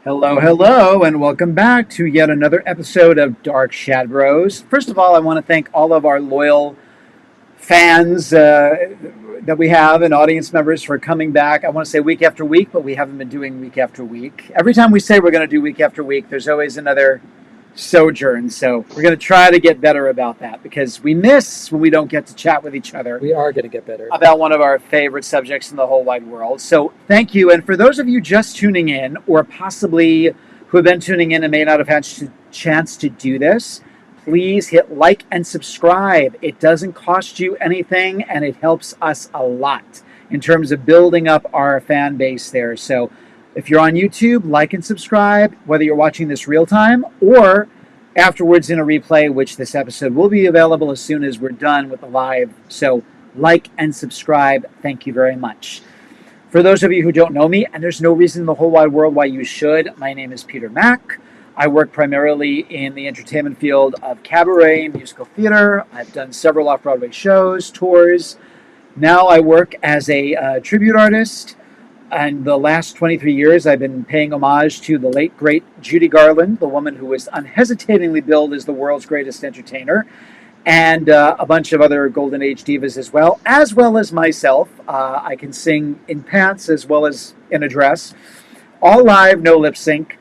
Hello, hello, and welcome back to yet another episode of Dark ShadBros. First of all, I want to thank all of our loyal fans that we have and audience members for coming back. I want to say week after week, but we haven't been doing week after week. Every time we say we're going to do week after week, there's always another sojourn. So we're going to try to get better about that because we miss when we don't get to chat with each other We are going to get better. about one of our favorite subjects in the whole wide world. So thank you. And for those of you just tuning in, or possibly who have been tuning in and may not have had a chance to do this, please hit like and subscribe. It doesn't cost you anything, and it helps us a lot in terms of building up our fan base there. So if you're on YouTube, like and subscribe, whether you're watching this real time or afterwards in a replay, which this episode will be available as soon as we're done with the live. So like and subscribe. Thank you very much. For those of you who don't know me, and there's no reason in the whole wide world why you should, my name is Peter Mack. I work primarily in the entertainment field of cabaret and musical theater. I've done several off-Broadway shows, tours. Now I work as a tribute artist. And the last 23 years, I've been paying homage to the late, great Judy Garland, the woman who was unhesitatingly billed as the world's greatest entertainer, and a bunch of other Golden Age divas as well as myself. I can sing in pants as well as in a dress, all live, no lip sync.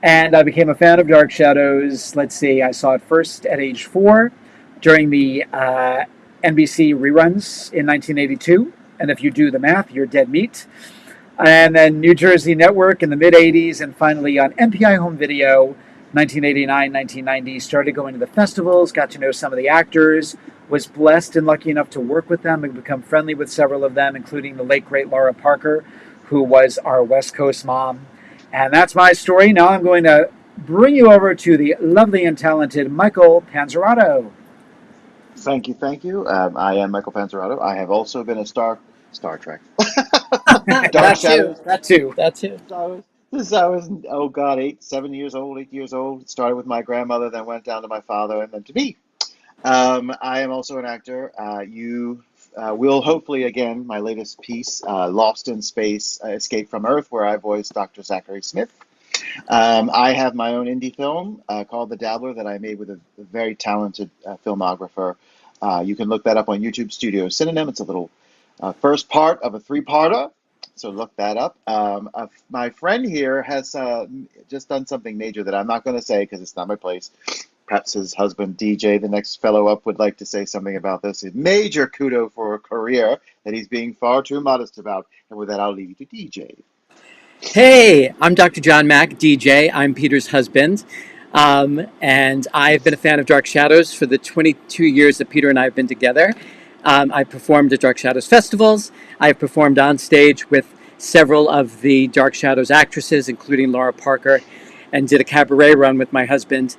And I became a fan of Dark Shadows. Let's see, I saw it first at age 4 during the NBC reruns in 1982. And if you do the math, you're dead meat. And then New Jersey Network in the mid-'80s, and finally on MPI Home Video, 1989, 1990. Started going to the festivals, got to know some of the actors, was blessed and lucky enough to work with them and become friendly with several of them, including the late, great Laura Parker, who was our West Coast mom. And that's my story. Now I'm going to bring you over to the lovely and talented Michael Panzerato. Thank you, thank you. I am Michael Panzerato. I have also been a Star Trek. Dark That too. Shadows. That too. That's it. Since I was oh god 8 years old. It started with my grandmother, then went down to my father, and then to me. I am also an actor. You will hopefully again my latest piece, Lost in Space, Escape from Earth, where I voiced Dr. Zachary Smith. I have my own indie film called The Dabbler that I made with a very talented filmographer. You can look that up on YouTube Studio Synonym. It's a little first part of a three-parter, so look that up. My friend here has just done something major that I'm not going to say because it's not my place. Perhaps his husband, DJ, the next fellow up, would like to say something about this. A major kudo for a career that he's being far too modest about. And with that, I'll leave you to DJ. Hey, I'm Dr. John Mack, DJ. I'm Peter's husband. And I've been a fan of Dark Shadows for the 22 years that Peter and I have been together. I've performed at Dark Shadows festivals. I've performed on stage with several of the Dark Shadows actresses, including Laura Parker, and did a cabaret run with my husband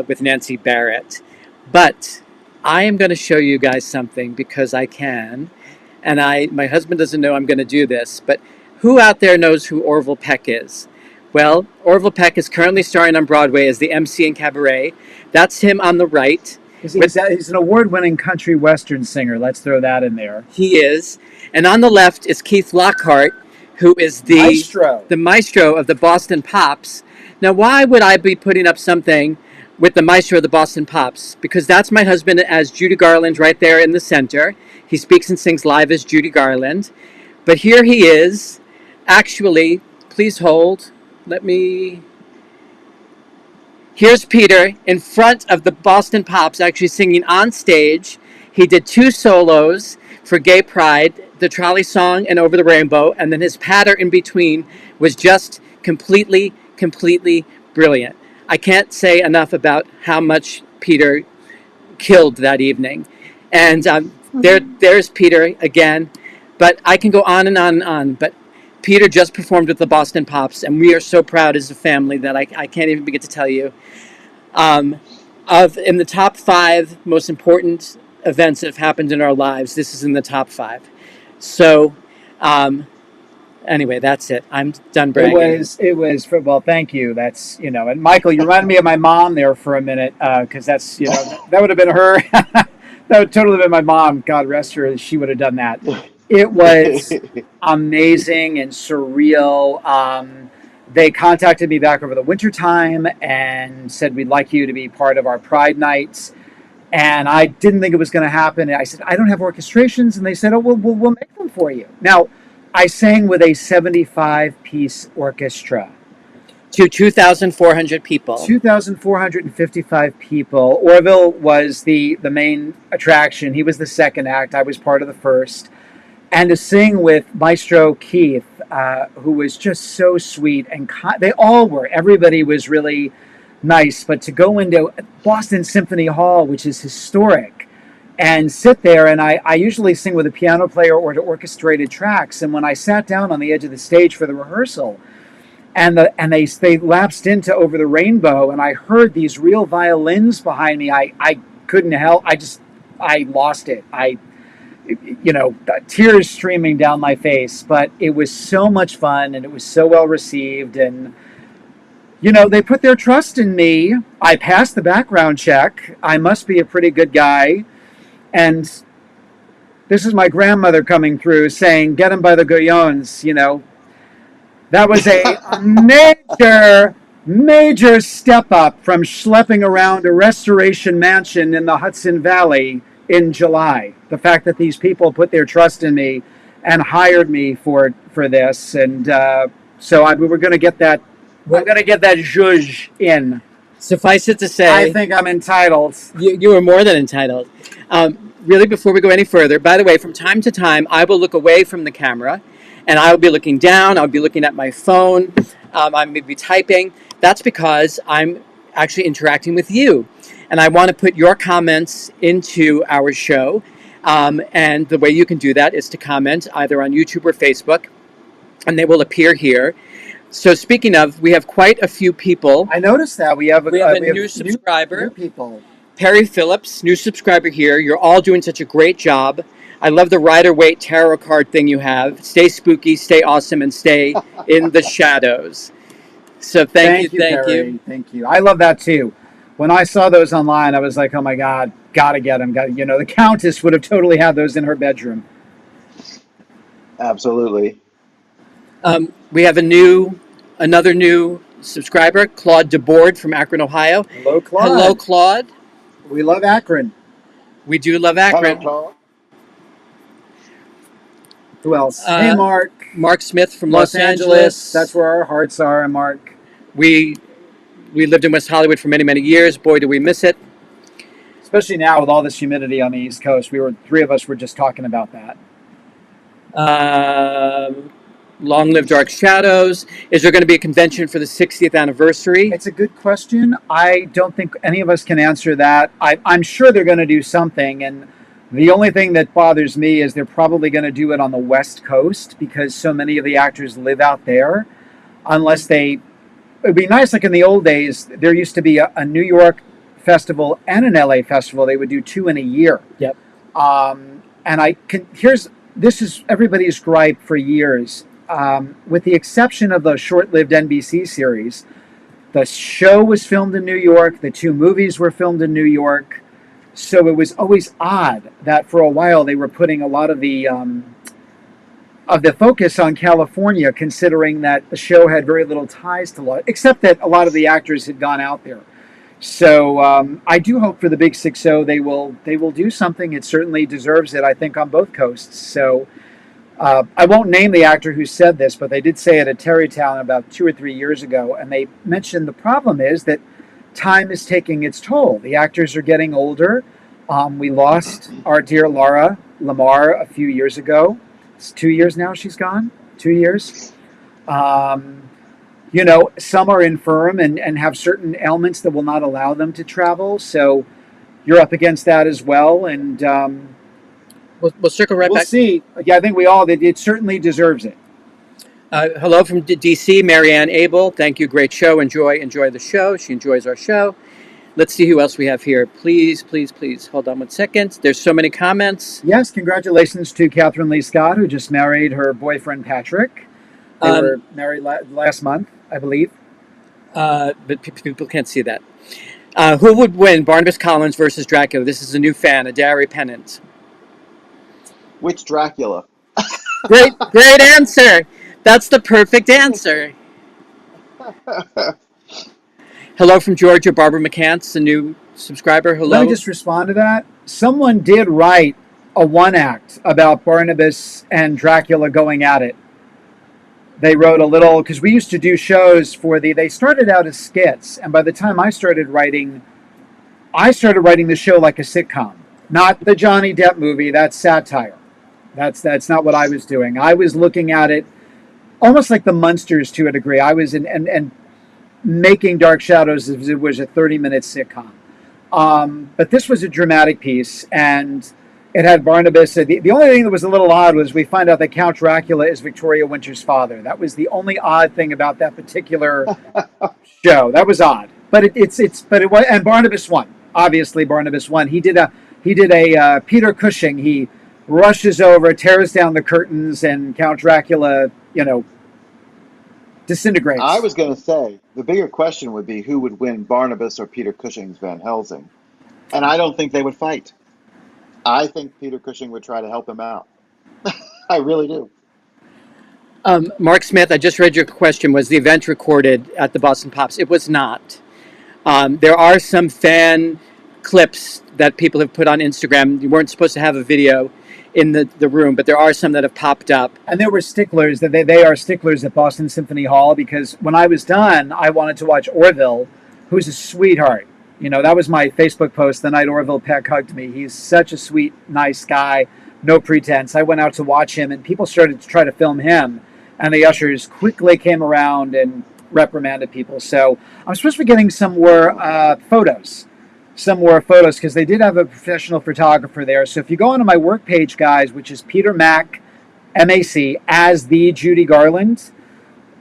with Nancy Barrett. But I am going to show you guys something because I can. And my husband doesn't know I'm going to do this, but who out there knows who Orville Peck is? Well, Orville Peck is currently starring on Broadway as the MC in Cabaret. That's him on the right. He's an award-winning country western singer. Let's throw that in there. He is. And on the left is Keith Lockhart, who is the maestro of the Boston Pops. Now, why would I be putting up something with the maestro of the Boston Pops? Because that's my husband as Judy Garland right there in the center. He speaks and sings live as Judy Garland. But here he is. Actually, please hold. Here's Peter in front of the Boston Pops, actually singing on stage. He did 2 solos for Gay Pride, the Trolley Song and Over the Rainbow, and then his patter in between was just completely brilliant. I can't say enough about how much Peter killed that evening. And there's Peter again. But I can go on and on and on. But Peter just performed with the Boston Pops, and we are so proud as a family that I can't even begin to tell you. In the top 5 most important events that have happened in our lives, this is in the top 5. So, anyway, that's it. I'm done bragging. Well, thank you. That's, and Michael, you reminded me of my mom there for a minute, because that's, that would have been her. That would totally have been my mom. God rest her. She would have done that. It was amazing and surreal. They contacted me back over the winter time and said, we'd like you to be part of our Pride nights. And I didn't think it was going to happen. And I said, I don't have orchestrations. And they said, oh, we'll make them for you. Now, I sang with a 75-piece orchestra. To 2,400 people. 2,455 people. Orville was the main attraction. He was the second act. I was part of the first. And to sing with Maestro Keith, who was just so sweet. And they all were. Everybody was really nice. But to go into Boston Symphony Hall, which is historic, and sit there, and I usually sing with a piano player or to orchestrated tracks. And when I sat down on the edge of the stage for the rehearsal, and they lapsed into Over the Rainbow, and I heard these real violins behind me, I couldn't help. I lost it. Tears streaming down my face. But it was so much fun, and it was so well received, and they put their trust in me. I passed the background check. I must be a pretty good guy. And this is my grandmother coming through saying, get him by the goyons, That was a major step up from schlepping around a restoration mansion in the Hudson Valley in July. The fact that these people put their trust in me and hired me for this. And we were going to get that. We're going to get that zhuzh in. Suffice it to say, I think I'm entitled. You are more than entitled. Really, before we go any further, by the way, from time to time, I will look away from the camera, and I will be looking down. I'll be looking at my phone. I may be typing. That's because I'm actually interacting with you, and I want to put your comments into our show. And the way you can do that is to comment either on YouTube or Facebook, and they will appear here. So speaking of, we have quite a few people. I noticed that we have a new subscriber. New people. Perry Phillips, new subscriber here. You're all doing such a great job. I love the Rider-Waite tarot card thing you have. Stay spooky, stay awesome, and stay in the shadows. So thank you. Perry. Thank you. I love that too. When I saw those online, I was like, oh my God, gotta get them. The Countess would have totally had those in her bedroom. Absolutely. We have another new subscriber, Claude DeBoard from Akron, Ohio. Hello, Claude. Hello, Claude. We love Akron. We do love Akron. Hello, Who else? Hey, Mark. Mark Smith from Los Angeles. That's where our hearts are, Mark. We lived in West Hollywood for many, many years. Boy, do we miss it. Especially now with all this humidity on the East Coast. Three of us were just talking about that. Long live Dark Shadows. Is there going to be a convention for the 60th anniversary? It's a good question. I don't think any of us can answer that. I'm sure they're going to do something, and the only thing that bothers me is they're probably going to do it on the West Coast because so many of the actors live out there. It would be nice, like in the old days, there used to be a New York festival and an LA festival. They would do two in a year. Yep. This is everybody's gripe for years. With the exception of the short-lived NBC series, the show was filmed in New York. The two movies were filmed in New York. So it was always odd that for a while they were putting a lot of the focus on California, considering that the show had very little ties to except that a lot of the actors had gone out there. So I do hope for the Big 6-0 they will do something. It certainly deserves it, I think, on both coasts. So I won't name the actor who said this, but they did say it at Terrytown about 2 or 3 years ago, and they mentioned the problem is that time is taking its toll. The actors are getting older. We lost our dear Laura Lamar a few years ago. It's 2 years now she's gone. 2 years. Some are infirm and have certain ailments that will not allow them to travel. So you're up against that as well. And we'll circle right back. We'll see. Yeah, I think it certainly deserves it. Hello from DC, Marianne Abel. Thank you. Great show. Enjoy the show. She enjoys our show. Let's see who else we have here. Please. Hold on 1 second. There's so many comments. Yes, congratulations to Catherine Lee Scott, who just married her boyfriend, Patrick. They were married last month, I believe. But people can't see that. Who would win, Barnabas Collins versus Dracula? This is a new fan, a Dari Pennant. Which Dracula? Great answer. That's the perfect answer. Hello from Georgia, Barbara McCants, a new subscriber. Hello. Let me just respond to that. Someone did write a one act about Barnabas and Dracula going at it. They wrote a little, because we used to do shows they started out as skits, and by the time I started writing the show like a sitcom. Not the Johnny Depp movie, that's satire. That's not what I was doing. I was looking at it almost like the Munsters to a degree. I was and making Dark Shadows as it was a 30-minute sitcom. But this was a dramatic piece, and it had Barnabas. The only thing that was a little odd was we find out that Count Dracula is Victoria Winter's father. That was the only odd thing about that particular show. That was odd, but it was. And Barnabas won. Obviously, Barnabas won. He did a Peter Cushing. He rushes over, tears down the curtains, and Count Dracula, disintegrates. I was going to say, the bigger question would be who would win, Barnabas or Peter Cushing's Van Helsing? And I don't think they would fight. I think Peter Cushing would try to help him out. I really do. Mark Smith, I just read your question. Was the event recorded at the Boston Pops? It was not. There are some fan clips that people have put on Instagram. You weren't supposed to have a video in the room, but there are some that have popped up. And there were sticklers. They are sticklers at Boston Symphony Hall, because when I was done, I wanted to watch Orville, who's a sweetheart. That was my Facebook post the night Orville Peck hugged me. He's such a sweet, nice guy, no pretense. I went out to watch him, and people started to try to film him, and the ushers quickly came around and reprimanded people. So I'm supposed to be getting some more photos, because they did have a professional photographer there. So if you go onto my work page, guys, which is Peter Mac, MAC, as the Judy Garland,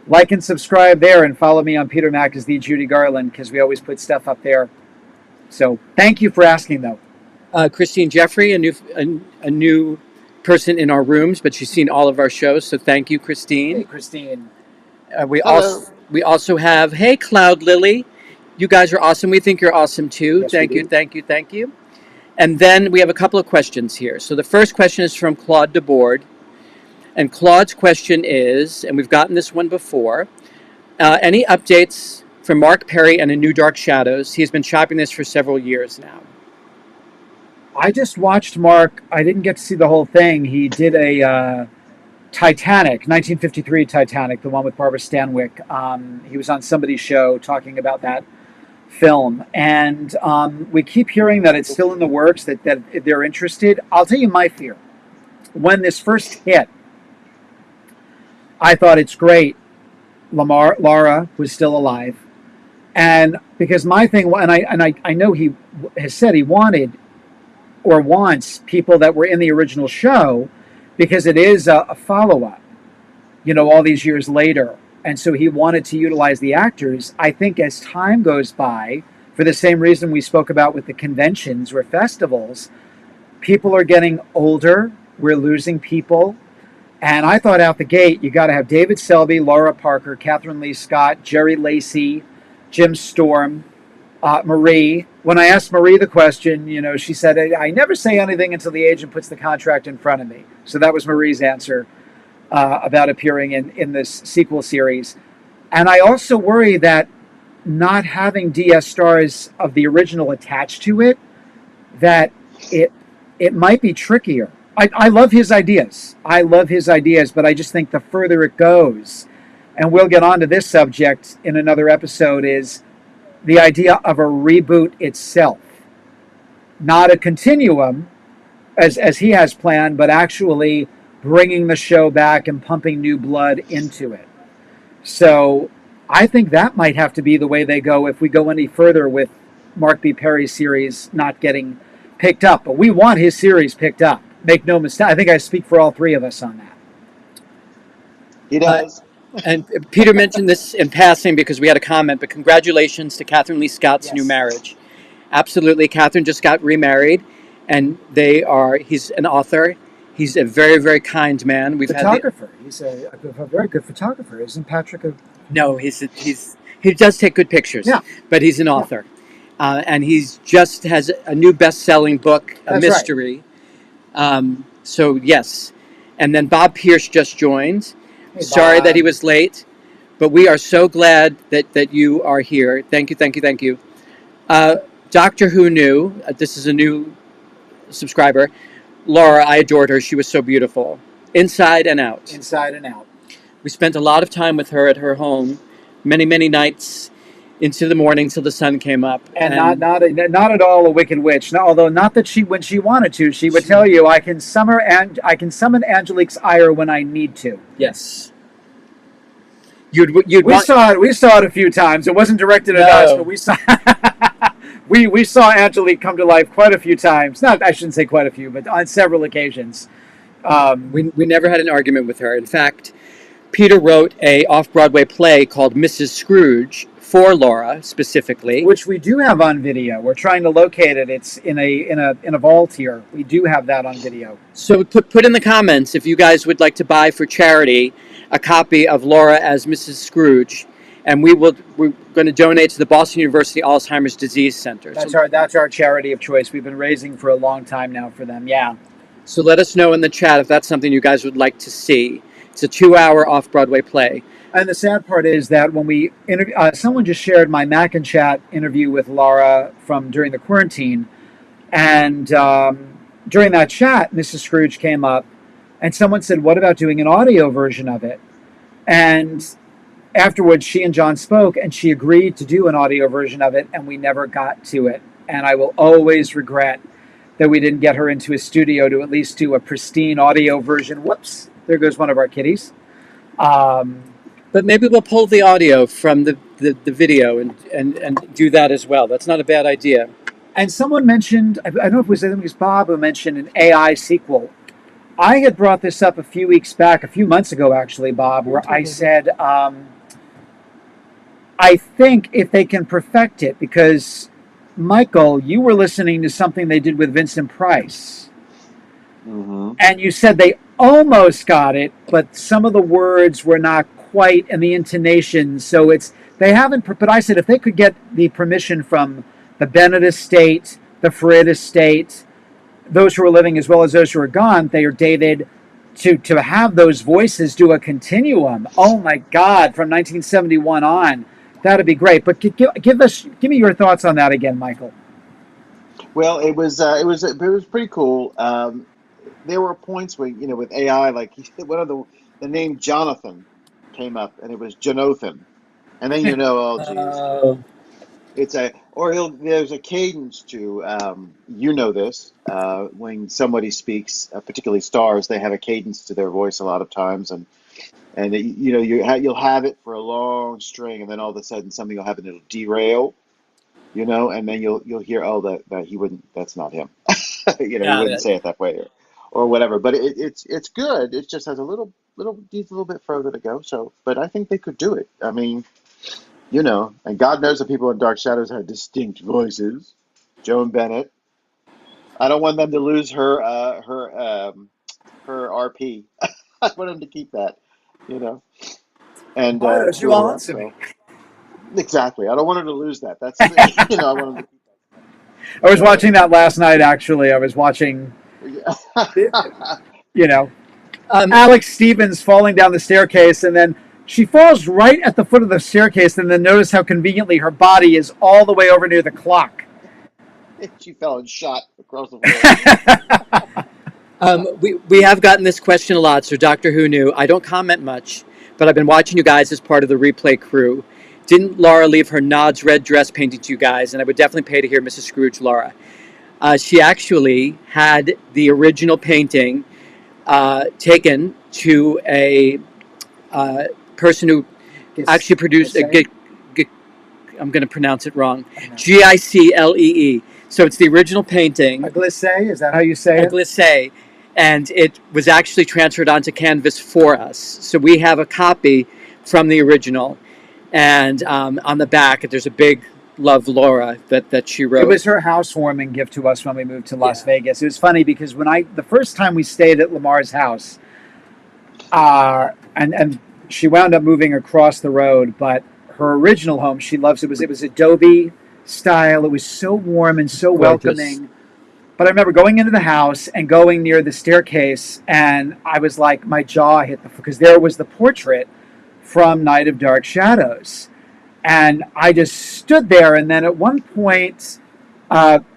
like and subscribe there, and follow me on Peter Mac as the Judy Garland, because we always put stuff up there. So thank you for asking, though. Christine Jeffrey, a new person in our rooms, but she's seen all of our shows. So thank you, Christine. Hey, Christine. We also have, hey, Cloud Lily. You guys are awesome. We think you're awesome too. Yes, Thank you. And then we have a couple of questions here. So the first question is from Claude DeBoard. And Claude's question is, and we've gotten this one before, any updates from Mark Perry and A New Dark Shadows? He's been shopping this for several years now. I just watched Mark. I didn't get to see the whole thing. He did a Titanic, 1953 Titanic, the one with Barbara Stanwyck. He was on somebody's show talking about that film. And we keep hearing that it's still in the works, that they're interested. I'll tell you my fear. When this first hit, I thought it's great. Laura was still alive. And because my thing, and I know he has said he wanted or wants people that were in the original show, because it is a follow-up, all these years later. And so he wanted to utilize the actors. I think as time goes by, for the same reason we spoke about with the conventions or festivals, people are getting older. We're losing people. And I thought out the gate, you got to have David Selby, Laura Parker, Catherine Lee Scott, Jerry Lacey, Jim Storm, Marie. When I asked Marie the question, she said, I never say anything until the agent puts the contract in front of me. So that was Marie's answer about appearing in this sequel series. And I also worry that not having DS stars of the original attached to it, that it might be trickier. I love his ideas. But I just think the further it goes, and we'll get on to this subject in another episode, is the idea of a reboot itself. Not a continuum, as he has planned, but actually bringing the show back and pumping new blood into it. So I think that might have to be the way they go if we go any further with Mark B. Perry's series not getting picked up. But we want his series picked up. Make no mistake. I think I speak for all three of us on that. He does. And Peter mentioned this in passing because we had a comment, but congratulations to Catherine Lee Scott's new marriage. Absolutely. Catherine just got remarried, and he's an author. He's a very, very kind man. Photographer. He's a very good photographer. Isn't Patrick a... No, he does take good pictures. Yeah. But he's an author. Yeah. And he's just has a new best-selling book, a mystery. Right. So, yes. And then Bob Pierce just joined. Hey, sorry that he was late. But we are so glad that you are here. Thank you, thank you, thank you. Doctor Who Knew, this is a new subscriber. Laura, I adored her. She was so beautiful, inside and out. Inside and out. We spent a lot of time with her at her home, many, many nights into the morning till the sun came up. And not at all a wicked witch. No, although not that she, when she wanted to, she would tell you, I can summon Angelique's ire when I need to. Yes. We saw it a few times. It wasn't directed at us, but we saw we saw Angelique come to life quite a few times. Not, I shouldn't say quite a few, but on several occasions. We never had an argument with her. In fact, Peter wrote a off-Broadway play called Mrs. Scrooge for Laura specifically, which we do have on video. We're trying to locate it. It's in a vault here. We do have that on video. So put in the comments if you guys would like to buy for charity a copy of Laura as Mrs. Scrooge, and we're going to donate to the Boston University Alzheimer's Disease Center. That's our charity of choice. We've been raising for a long time now for them. Yeah. So let us know in the chat if that's something you guys would like to see. It's a 2-hour off-Broadway play. And the sad part is that when we someone just shared my Mac and Chat interview with Laura from during the quarantine, and during that chat, Mrs. Scrooge came up, and someone said, "What about doing an audio version of it?" And afterwards, she and John spoke, and she agreed to do an audio version of it, and we never got to it. And I will always regret that we didn't get her into a studio to at least do a pristine audio version. Whoops, there goes one of our kitties. But maybe we'll pull the audio from the video and do that as well. That's not a bad idea. And someone mentioned, I don't know if it was Bob who mentioned an AI sequel. I had brought this up a few months ago actually, Bob, where I said, I think if they can perfect it, because Michael, you were listening to something they did with Vincent Price. Mm-hmm. And you said they almost got it, but some of the words were not quite, and the intonation. So they haven't, but I said if they could get the permission from the Bennett estate, the Farid estate, those who are living as well as those who are gone, they are dated to have those voices do a continuum. Oh my God, from 1971 on, that'd be great. But give me your thoughts on that again, Michael. Well, it was pretty cool. There were points where, with AI, like one of the name Jonathan came up, and it was Jonathan, and then oh geez, there's a cadence to this when somebody speaks, particularly stars, they have a cadence to their voice a lot of times, and you'll have it for a long string, and then all of a sudden something will happen, it'll derail, and then you'll hear, that he wouldn't, that's not him, he wouldn't say it that way, or whatever. But it's good. It just has needs a little bit further to go. So, but I think they could do it. I mean, and God knows the people in Dark Shadows had distinct voices. Joan Bennett. I don't want them to lose her RP. I want them to keep that, And you all answer me. Exactly. I don't want her to lose that. That's I want them to keep that. I was watching that last night. Actually, I was watching. Alex Stevens falling down the staircase, and then she falls right at the foot of the staircase, and then notice how conveniently her body is all the way over near the clock. She fell and shot across the floor. We have gotten this question a lot, so Doctor Who Knew. I don't comment much, but I've been watching you guys as part of the replay crew. Didn't Laura leave her Nod's red dress painting to you guys? And I would definitely pay to hear Mrs. Scrooge Laura. She actually had the original painting taken to a person who actually produced I'm going to pronounce it wrong. Gicle. So it's the original painting. A glissé, is that how you say it? A glissé. And it was actually transferred onto canvas for us. So we have a copy from the original. And on the back, there's a big Love Laura that she wrote. It was her housewarming gift to us when we moved to Las Vegas. It was funny because the first time we stayed at Lamar's house, and she wound up moving across the road, but her original home, she loves it. It was Adobe style. It was so warm and so welcoming. But I remember going into the house and going near the staircase, and I was like, my jaw hit because there was the portrait from Night of Dark Shadows. And I just stood there. And then at one point,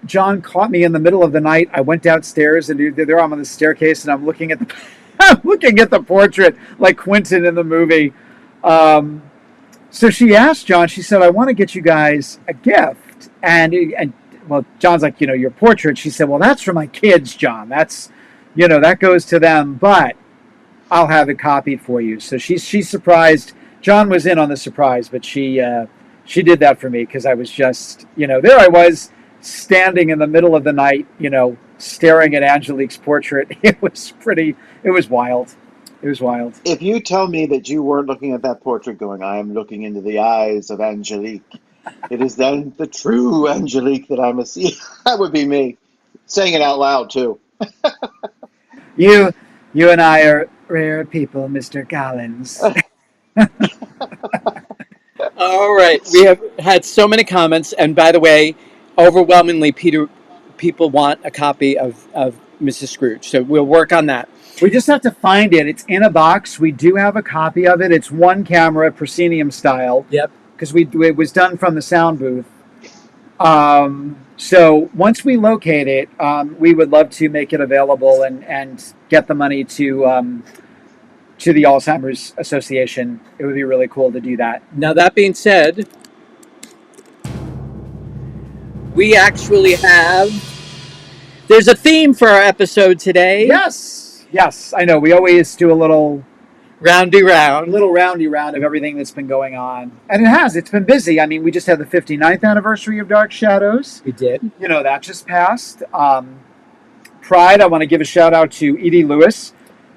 John caught me in the middle of the night. I went downstairs, and there I'm on the staircase, and I'm looking at the I'm looking at the portrait like Quentin in the movie. So she asked John. She said, "I want to get you guys a gift." And well, John's like, your portrait. She said, "Well, that's for my kids, John. That's, that goes to them. But I'll have it copied for you." So she's surprised. John was in on the surprise, but she did that for me because I was just, there I was standing in the middle of the night, staring at Angelique's portrait. It was wild. It was wild. If you tell me that you weren't looking at that portrait going, I am looking into the eyes of Angelique, it is then the true Angelique that I must see. That would be me. Saying it out loud, too. You and I are rare people, Mr. Collins. All right. We have had so many comments. And by the way, overwhelmingly, people want a copy of Mrs. Scrooge. So we'll work on that. We just have to find it. It's in a box. We do have a copy of it. It's one camera, proscenium style. Yep. Because it was done from the sound booth. So once we locate it, we would love to make it available and get the money to the Alzheimer's Association. It would be really cool to do that. Now, that being said, we actually there's a theme for our episode today. Yes, I know. We always do a little roundy round of everything that's been going on. And it's been busy. I mean, we just had the 59th anniversary of Dark Shadows. We did. That just passed. Pride, I want to give a shout out to Edie Lewis,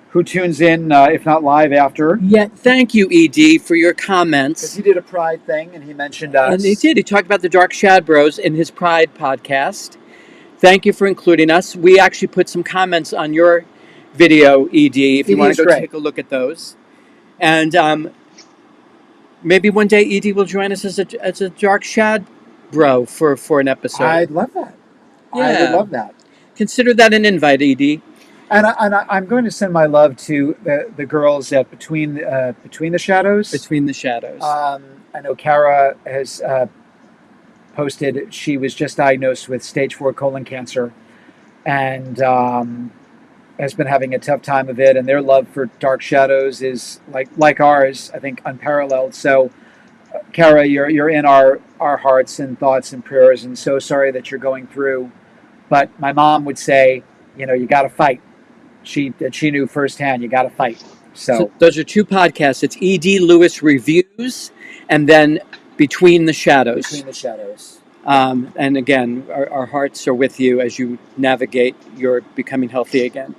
who tunes in, if not live, after. Yeah, thank you, ED, for your comments. Because he did a Pride thing, and he mentioned us. And he did. He talked about the Dark ShadBros in his Pride podcast. Thank you for including us. We actually put some comments on your video, ED, if you want to go take a look at those. And maybe one day ED will join us as a Dark ShadBro for an episode. I'd love that. Yeah. I would love that. Consider that an invite, ED. And I'm going to send my love to the girls at Between the Shadows. Between the Shadows. I know Kara has posted she was just diagnosed with stage 4 colon cancer, and has been having a tough time of it. And their love for Dark Shadows is like ours, I think, unparalleled. So, Kara, you're in our hearts and thoughts and prayers. And so sorry that you're going through. But my mom would say, you got to fight. She knew firsthand, you got to fight. So those are two podcasts. It's ED Lewis Reviews, and then Between the Shadows. Between the Shadows. And again, our hearts are with you as you navigate your becoming healthy again.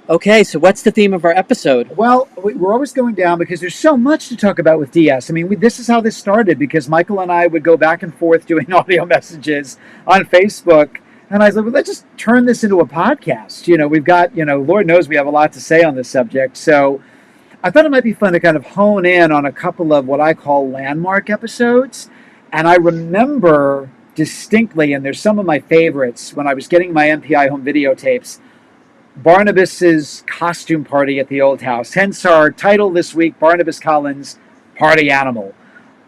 Okay, so what's the theme of our episode? Well, we're always going down because there's so much to talk about with DS. I mean, this is how this started, because Michael and I would go back and forth doing audio messages on Facebook. And I was like, well, let's just turn this into a podcast. We've got, Lord knows we have a lot to say on this subject. So I thought it might be fun to kind of hone in on a couple of what I call landmark episodes. And I remember distinctly, and there's some of my favorites, when I was getting my MPI home videotapes, Barnabas's costume party at the old house. Hence our title this week, Barnabas Collins, Party Animal.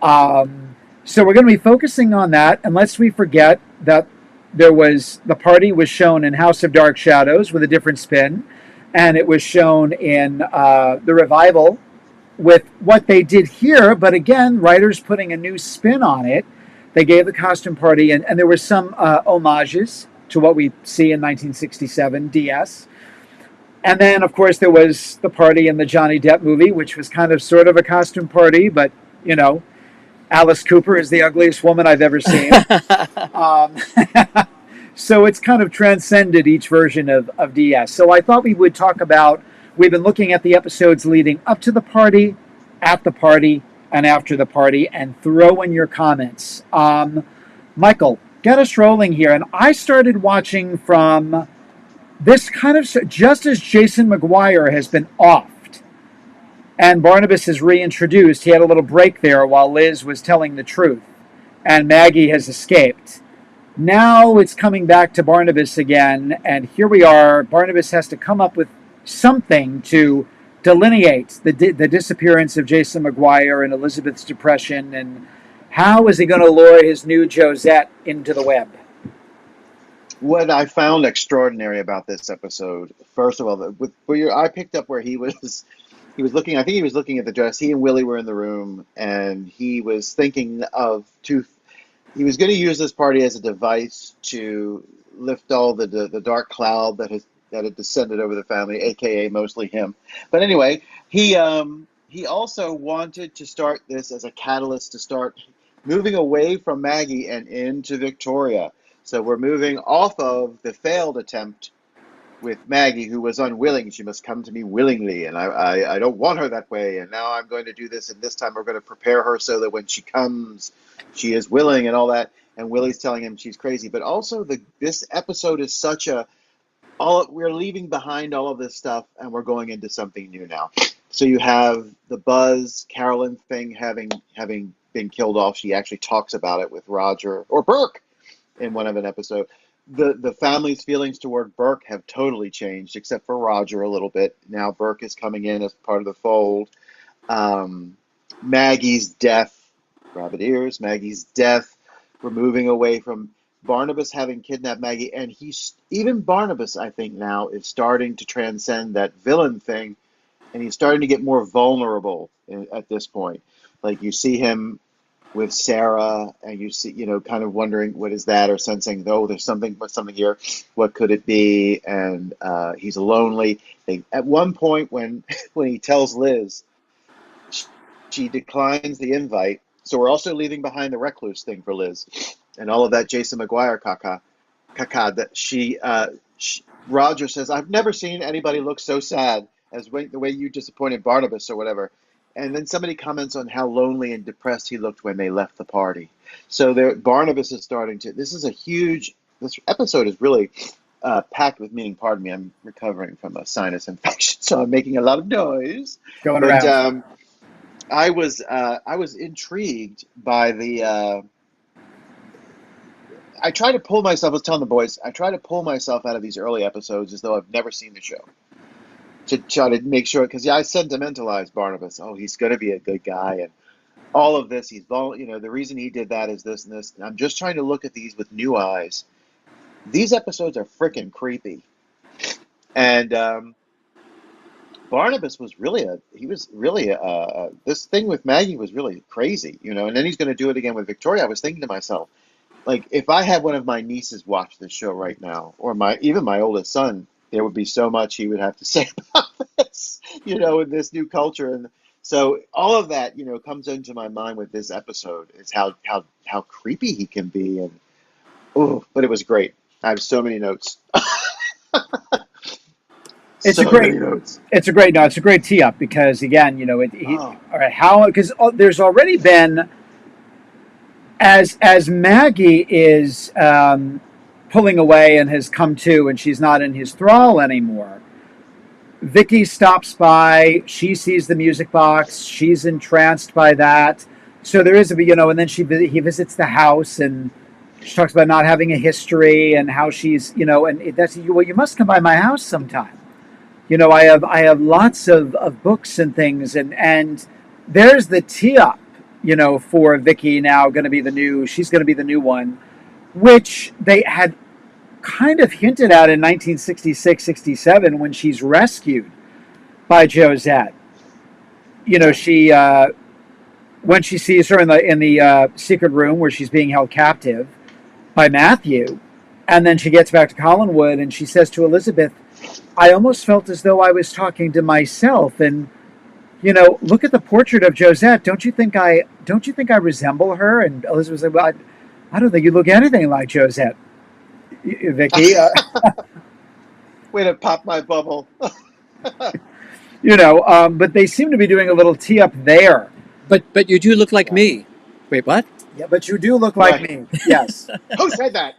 So we're going to be focusing on that. And lest we forget that the party was shown in House of Dark Shadows with a different spin, and it was shown in the revival with what they did here, but again, writers putting a new spin on it. They gave the costume party, and there were some homages to what we see in 1967 DS. And then, of course, there was the party in the Johnny Depp movie, which was kind of sort of a costume party, but, Alice Cooper is the ugliest woman I've ever seen. So it's kind of transcended each version of DS. So I thought we would talk about, we've been looking at the episodes leading up to the party, at the party, and after the party, and throw in your comments. Michael, get us rolling here. And I started watching from this kind of, just as Jason McGuire has been offed, and Barnabas is reintroduced. He had a little break there while Liz was telling the truth, and Maggie has escaped. Now it's coming back to Barnabas again, and here we are. Barnabas has to come up with something to delineate the disappearance of Jason McGuire and Elizabeth's depression, and how is he going to lure his new Josette into the web? What I found extraordinary about this episode, first of all, I picked up where he was looking. I think he was looking at the dress. He and Willie were in the room, and he was thinking of two. He was going to use this party as a device to lift all the dark cloud that had descended over the family, aka mostly him. But anyway, he also wanted to start this as a catalyst to start moving away from Maggie and into Victoria. So we're moving off of the failed attempt with Maggie, who was unwilling. She must come to me willingly, and I don't want her that way. And now I'm going to do this, and this time we're going to prepare her so that when she comes, she is willing and all that. And Willie's telling him she's crazy. But also, this episode is such a we're leaving behind all of this stuff, and we're going into something new now. So you have the Buzz Carolyn thing having been killed off. She actually talks about it with Roger or Burke in one of an episode. The family's feelings toward Burke have totally changed, except for Roger a little bit. Now Burke is coming in as part of the fold. Maggie's death, rabbit ears, Maggie's death. We're moving away from Barnabas having kidnapped Maggie, and even Barnabas, I think now, is starting to transcend that villain thing, and he's starting to get more vulnerable at this point. Like you see him with Sarah, and you see, kind of wondering what is that, or sensing, oh, there's something here. What could it be? And he's lonely. At one point, when he tells Liz, she declines the invite. So we're also leaving behind the recluse thing for Liz, and all of that Jason McGuire caca that Roger says, I've never seen anybody look so sad as the way you disappointed Barnabas or whatever. And then somebody comments on how lonely and depressed he looked when they left the party. So Barnabas is starting to. This episode is really packed with meaning. Pardon me, I'm recovering from a sinus infection, so I'm making a lot of noise. Going around. I was intrigued by the. I try to pull myself. I was telling the boys, I try to pull myself out of these early episodes as though I've never seen the show, to try to make sure, because I sentimentalized Barnabas. Oh, he's going to be a good guy, and all of this. The reason he did that is this and this. And I'm just trying to look at these with new eyes. These episodes are freaking creepy, and Barnabas was really this thing with Maggie was really crazy, and then he's going to do it again with Victoria. I was thinking to myself, like, if I had one of my nieces watch this show right now, or even my oldest son, there would be so much he would have to say about this, in this new culture. And so all of that, comes into my mind with this episode, is how creepy he can be. And but it was great. I have so many notes. It's a great tee up, because again, all right, because there's already been, as Maggie is pulling away and has come to, and she's not in his thrall anymore. Vicky stops by. She sees the music box. She's entranced by that. So there is and then he visits the house, and she talks about not having a history, and how she's, and that's, well, you must come by my house sometime. I have lots of books and things, and there's the tee up, for Vicky now she's going to be the new one, which they had kind of hinted at in 1966-67 when she's rescued by Josette. She when she sees her in the secret room where she's being held captive by Matthew, and then she gets back to Collinwood, and she says to Elizabeth, I almost felt as though I was talking to myself, and look at the portrait of Josette. Don't you think I resemble her? And Elizabeth said, well, I don't think you look anything like Josette, Vicky. Way to pop my bubble. But they seem to be doing a little tee up there. But you do look like me. Wait, what? Yeah, but you do look like me. Yes. Who said that?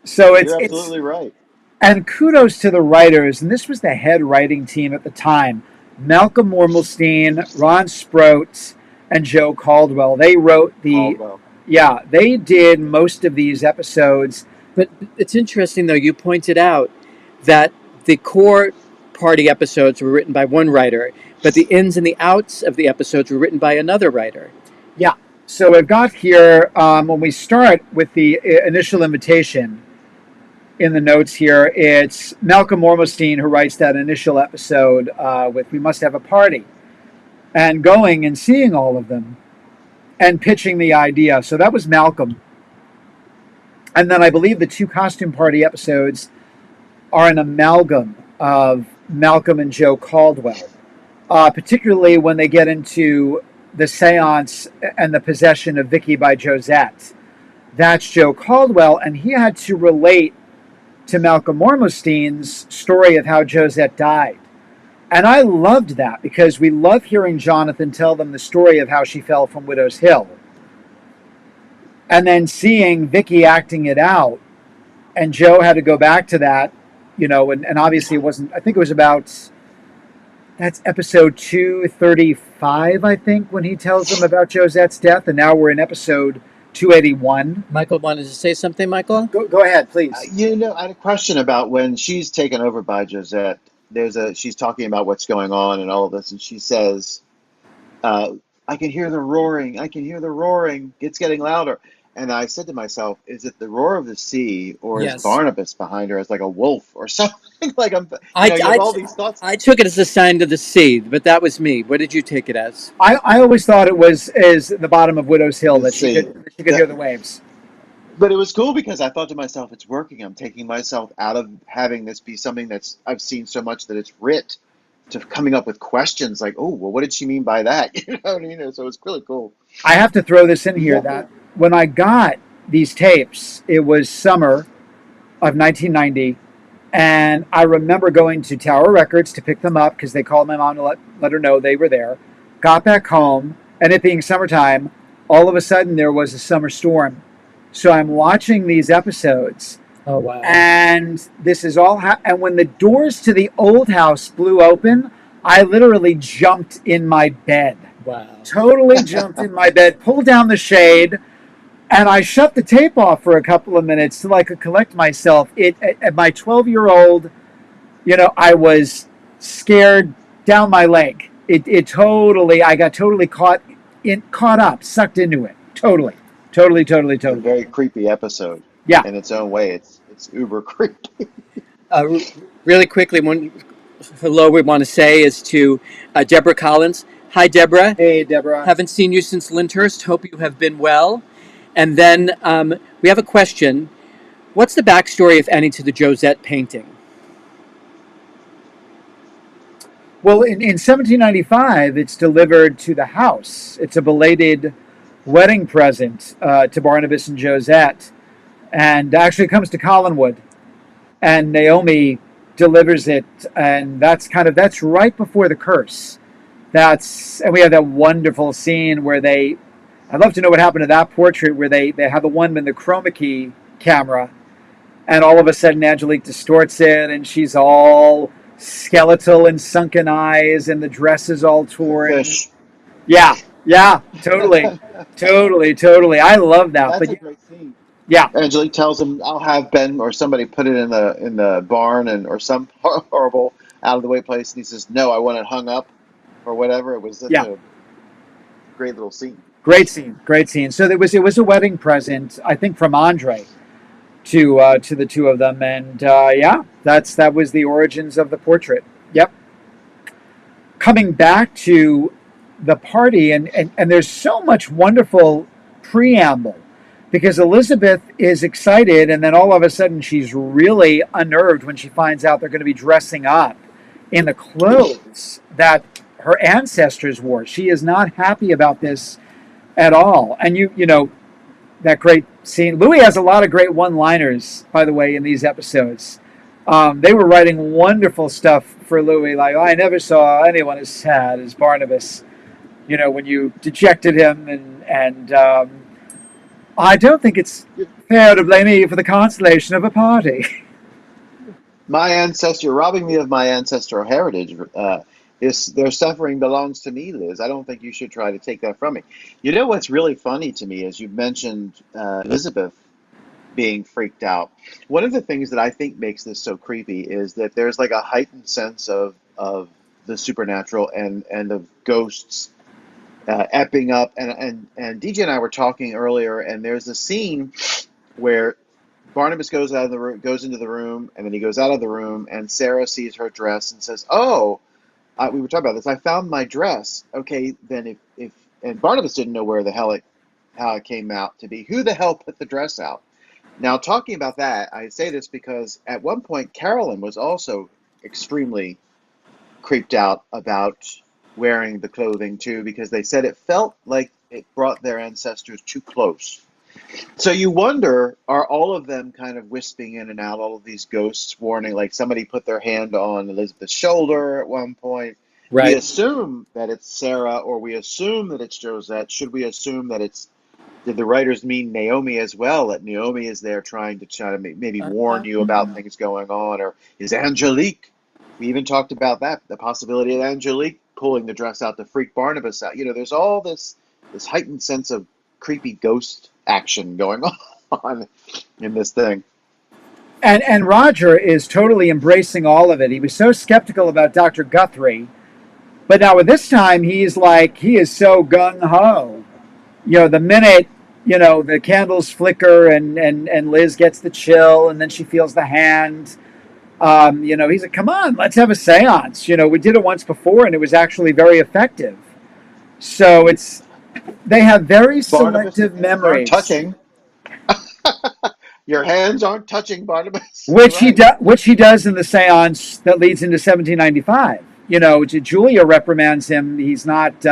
So you're absolutely right. And kudos to the writers, and this was the head writing team at the time: Malcolm Wormelstein, Ron Sproat, and Joe Caldwell. They wrote they did most of these episodes. But it's interesting, though, you pointed out that the core party episodes were written by one writer, but the ins and the outs of the episodes were written by another writer. Yeah. So I've got here, when we start with the initial invitation in the notes here, it's Malcolm Ormelstein who writes that initial episode with "We Must Have a Party," and going and seeing all of them and pitching the idea. So that was Malcolm. And then I believe the two costume party episodes are an amalgam of Malcolm and Joe Caldwell, particularly when they get into the seance and the possession of Vicky by Josette. That's Joe Caldwell, and he had to relate to Malcolm Ormelstein's story of how Josette died. And I loved that because we love hearing Jonathan tell them the story of how she fell from Widow's Hill. And then seeing Vicky acting it out, and Joe had to go back to that, and obviously it wasn't, I think it was about, that's episode 235, I think, when he tells them about Josette's death, and now we're in episode 281. Michael wanted to say something, Michael? Go ahead, please. I had a question about when she's taken over by Josette. She's talking about what's going on and all of this, and she says, I can hear the roaring. I can hear the roaring. It's getting louder. And I said to myself, is it the roar of the sea, or Yes. is Barnabas behind her as like a wolf or something? Like you have all these thoughts. I took it as a sign to the sea, but that was me. What did you take it as? I always thought it was as the bottom of Widow's Hill, The that she sea. could hear the waves. But it was cool because I thought to myself, it's working. I'm taking myself out of having this be something I've seen so much that it's writ, to coming up with questions like, oh, well, what did she mean by that? You know what I mean? So it's really cool. I have to throw this in here that when I got these tapes, it was summer of 1990, and I remember going to Tower Records to pick them up because they called my mom to let her know they were there. Got back home, and it being summertime, all of a sudden there was a summer storm. So I'm watching these episodes. Oh, wow. And this is all and when the doors to the old house blew open, I literally jumped in my bed. Wow. Totally jumped in my bed, pulled down the shade, and I shut the tape off for a couple of minutes till I could collect myself. At my 12-year-old, I was scared down my leg. I got totally caught up, sucked into it. Totally. A very creepy episode. Yeah. In its own way, it's uber creepy. Really quickly, one hello we want to say is to Deborah Collins. Hi, Deborah. Hey, Deborah. Haven't seen you since Lyndhurst. Hope you have been well. And then we have a question. What's the backstory, if any, to the Josette painting? Well, in 1795, it's delivered to the house. It's a belated wedding present to Barnabas and Josette, and actually comes to Collinwood, and Naomi delivers it, and that's right before the curse. And we have that wonderful scene where I'd love to know what happened to that portrait where they have the one in the chroma key camera, and all of a sudden Angelique distorts it, and she's all skeletal and sunken eyes, and the dress is all torn. Fish. Yeah, totally. I love that. That's a great scene. Yeah. Angelique tells him, "I'll have Ben or somebody put it in the barn or some horrible out of the way place." And he says, "No, I want it hung up or whatever." It was such a great little scene. Great scene. So it was a wedding present, I think, from Andre to the two of them, and that was the origins of the portrait. Yep. Coming back to the party, and there's so much wonderful preamble because Elizabeth is excited, and then all of a sudden she's really unnerved when she finds out they're going to be dressing up in the clothes that her ancestors wore. She is not happy about this at all. And you know that great scene. Louis has a lot of great one-liners, by the way, in these episodes. They were writing wonderful stuff for Louis, like, I never saw anyone as sad as Barnabas, when you dejected him, and I don't think it's fair to blame me for the consolation of a party. You're robbing me of my ancestral heritage. Their suffering belongs to me, Liz. I don't think you should try to take that from me. You know what's really funny to me is you mentioned Elizabeth being freaked out. One of the things that I think makes this so creepy is that there's like a heightened sense of the supernatural and of ghosts epping up. And DJ and I were talking earlier, and there's a scene where Barnabas goes out of the room, goes into the room, and then he goes out of the room, and Sarah sees her dress and says, "Oh, we were talking about this. I found my dress." Okay, then if and Barnabas didn't know where the hell how it came out to be. Who the hell put the dress out? Now, talking about that, I say this because at one point Carolyn was also extremely creeped out about wearing the clothing too, because they said it felt like it brought their ancestors too close. So you wonder, are all of them kind of wisping in and out, all of these ghosts warning, like somebody put their hand on Elizabeth's shoulder at one point. We Right. assume that it's Sarah, or we assume that it's Josette. Should we assume that did the writers mean Naomi as well? That Naomi is there trying to maybe warn you about things going on? Or is Angelique? We even talked about that, the possibility of Angelique pulling the dress out to freak Barnabas out. There's all this heightened sense of creepy ghost action going on in this thing. And Roger is totally embracing all of it. He was so skeptical about Dr. Guthrie, but now at this time he is so gung ho. The minute the candles flicker and Liz gets the chill, and then she feels the hand. He's like, "Come on, let's have a séance." We did it once before, and it was actually very effective. So they have very Barnabas, your selective hands aren't memories, touching. Your hands aren't touching, Barnabas. You're right. which he does in the séance that leads into 1795. Julia reprimands him. He's not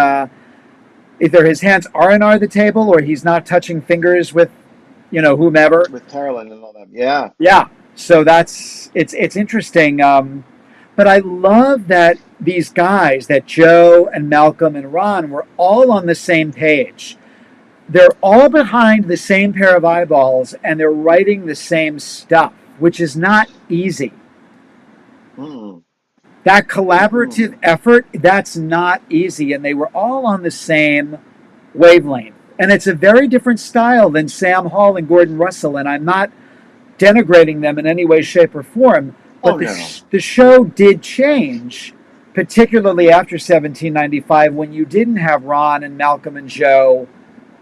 either his hands aren't on the table, or he's not touching fingers with whomever. With Carolyn and all that. Yeah. Yeah. So it's interesting. But I love that these guys, that Joe and Malcolm and Ron, were all on the same page. They're all behind the same pair of eyeballs, and they're writing the same stuff, which is not easy. Mm, That mm-mm. collaborative effort, that's not easy. And they were all on the same wavelength. And it's a very different style than Sam Hall and Gordon Russell. And I'm not denigrating them in any way, shape, or form. Oh But no. the show did change, particularly after 1795, when you didn't have Ron and Malcolm and Joe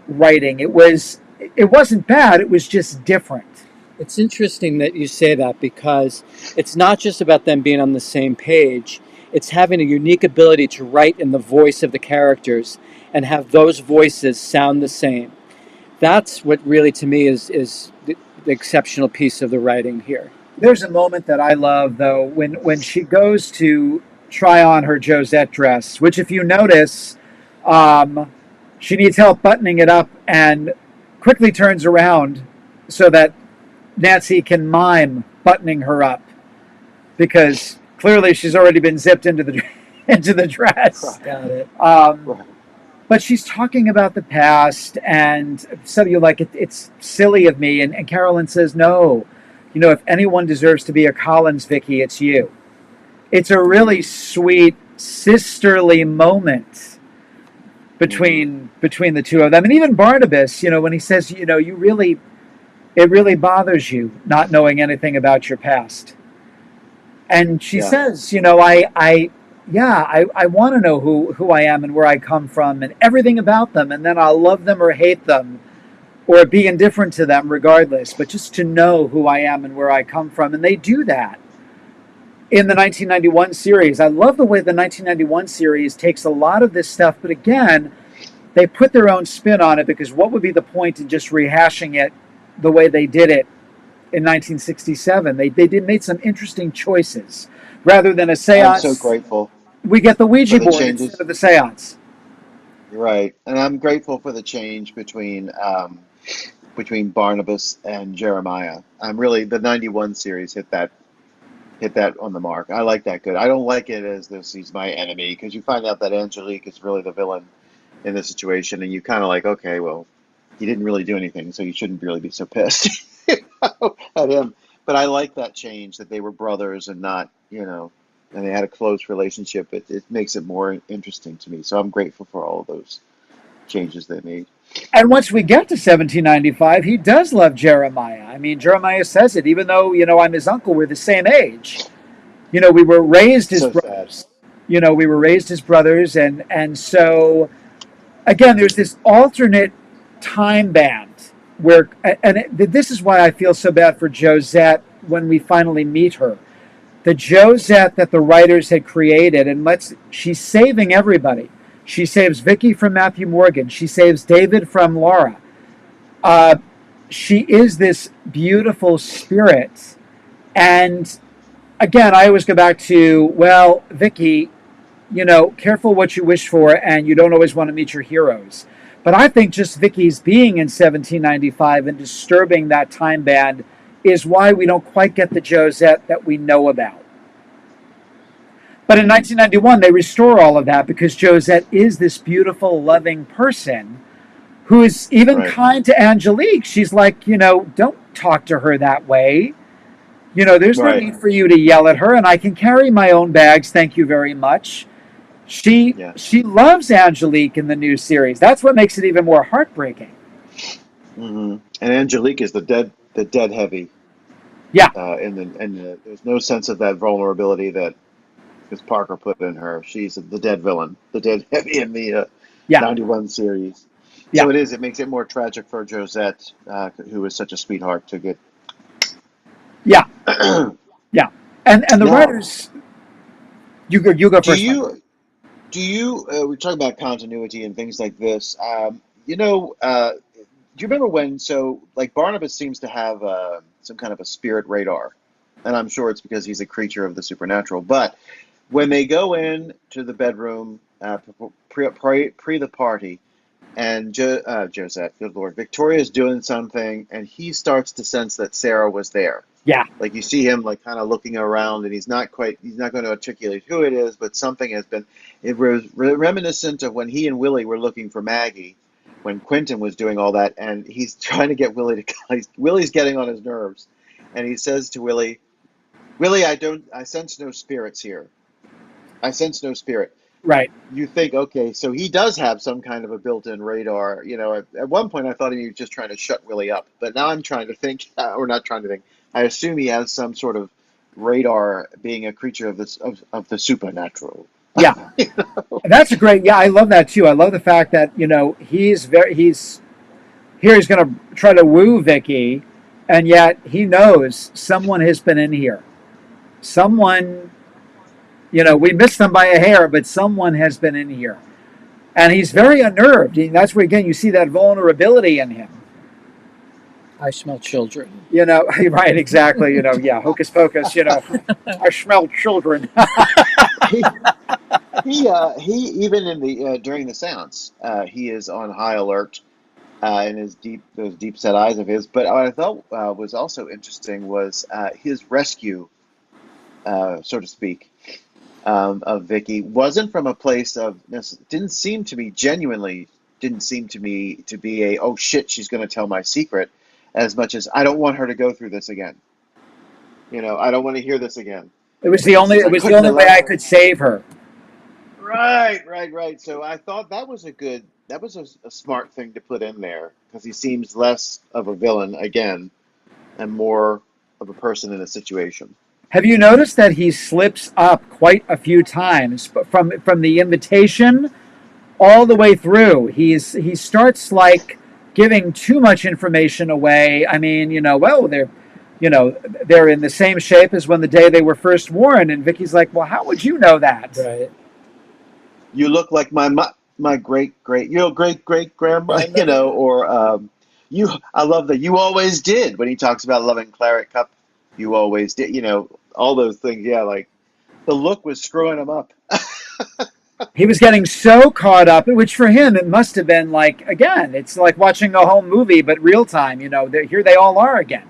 writing. It wasn't bad. It was just different. It's interesting that you say that, because it's not just about them being on the same page. It's having a unique ability to write in the voice of the characters and have those voices sound the same. That's what really, to me, is the exceptional piece of the writing here. There's a moment that I love, though, when she goes to try on her Josette dress, which, if you notice, she needs help buttoning it up and quickly turns around so that Nancy can mime buttoning her up, because clearly she's already been zipped into the into the dress. Got it. Right. But she's talking about the past, and so you're like, it's silly of me. And Carolyn says, no, if anyone deserves to be a Collins, Vicky, it's you. It's a really sweet sisterly moment between the two of them. And even Barnabas, when he says, it really bothers you not knowing anything about your past. And she Yeah. says, I want to know who I am and where I come from and everything about them, and then I'll love them or hate them or be indifferent to them regardless, but just to know who I am and where I come from. And they do that in the 1991 series. I love the way the 1991 series takes a lot of this stuff, but again, they put their own spin on it, because what would be the point in just rehashing it the way they did it in 1967? They made some interesting choices. Rather than a I'm so seance, grateful we get the for Ouija the board instead changes. of the seance. Right. And I'm grateful for the change between Barnabas and Jeremiah. I'm really the 91 series hit that on the mark. I like that good. I don't like it as this he's my enemy, because you find out that Angelique is really the villain in this situation, and you kind of like, okay, well, he didn't really do anything, so you shouldn't really be so pissed at him. But I like that change, that they were brothers and not, and they had a close relationship. It makes it more interesting to me. So I'm grateful for all of those changes they made. And once we get to 1795, he does love Jeremiah. I mean, Jeremiah says it, even though, I'm his uncle, we're the same age. We were raised as So sad. brothers. We were raised as brothers. And so, again, there's this alternate time band where, this is why I feel so bad for Josette when we finally meet her. The Josette that the writers had created, and she's saving everybody. She saves Vicky from Matthew Morgan. She saves David from Laura. She is this beautiful spirit. And again, I always go back to, well, Vicky, careful what you wish for, and you don't always want to meet your heroes. But I think just Vicky's being in 1795 and disturbing that time band is why we don't quite get the Josette that we know about. But in 1991, they restore all of that because Josette is this beautiful, loving person who is even Right. kind to Angelique. She's like, don't talk to her that way. There's no Right. need for you to yell at her, and I can carry my own bags. Thank you very much. She loves Angelique in the new series. That's what makes it even more heartbreaking. And Angelique is the dead heavy. Yeah. And there's no sense of that vulnerability that Miss Parker put in her. She's the dead villain, the dead heavy in the 91 series. Yeah. So it makes it more tragic for Josette, who is such a sweetheart to get. Yeah. Yeah. And the Now, writers, you go first. Do you we're talking about continuity and things like this. Do you remember when, like Barnabas seems to have some kind of a spirit radar, and I'm sure it's because he's a creature of the supernatural, but when they go in to the bedroom pre the party, and Josette, good Lord, Victoria's doing something, and he starts to sense that Sarah was there. Yeah. Like you see him like kind of looking around, and he's not going to articulate who it is, but something has been. It was reminiscent of when he and Willie were looking for Maggie, when Quentin was doing all that, and he's trying to get Willie to. Willie's getting on his nerves, and he says to Willie, I sense no spirits here. I sense no spirit. Right. You think, okay, so he does have some kind of a built-in radar. At one point I thought he was just trying to shut Willie up, but now I'm trying to think, or not trying to think. I assume he has some sort of radar, being a creature of the supernatural. Yeah. That's a great. Yeah, I love that too. I love the fact that he's he's going to try to woo Vicky, and yet he knows someone has been in here. Someone, we missed them by a hair, but someone has been in here, and he's very unnerved. And that's where again you see that vulnerability in him. I smell children. Right? Exactly. Yeah, hocus pocus. I smell children. He even in the during the seance, he is on high alert in those deep set eyes of his. But what I thought was also interesting was his rescue, so to speak, of Vicky wasn't from a place of didn't seem to me to be a, oh shit, she's going to tell my secret, as much as I don't want her to go through this again. I don't want to hear this again. It was the only way I could save her. Right. So I thought that was a smart thing to put in there, because he seems less of a villain again and more of a person in a situation. Have you noticed that he slips up quite a few times from the invitation all the way through? He starts like giving too much information away. I mean, they're in the same shape as when the day they were first worn, and Vicky's like, well, how would you know that? Right. You look like my great grandma, or you. I love that you always did when he talks about loving claret cup. You always did, all those things. Yeah, like the look was screwing him up. He was getting so caught up, which for him it must have been like, again, it's like watching a home movie but real time. Here they all are again.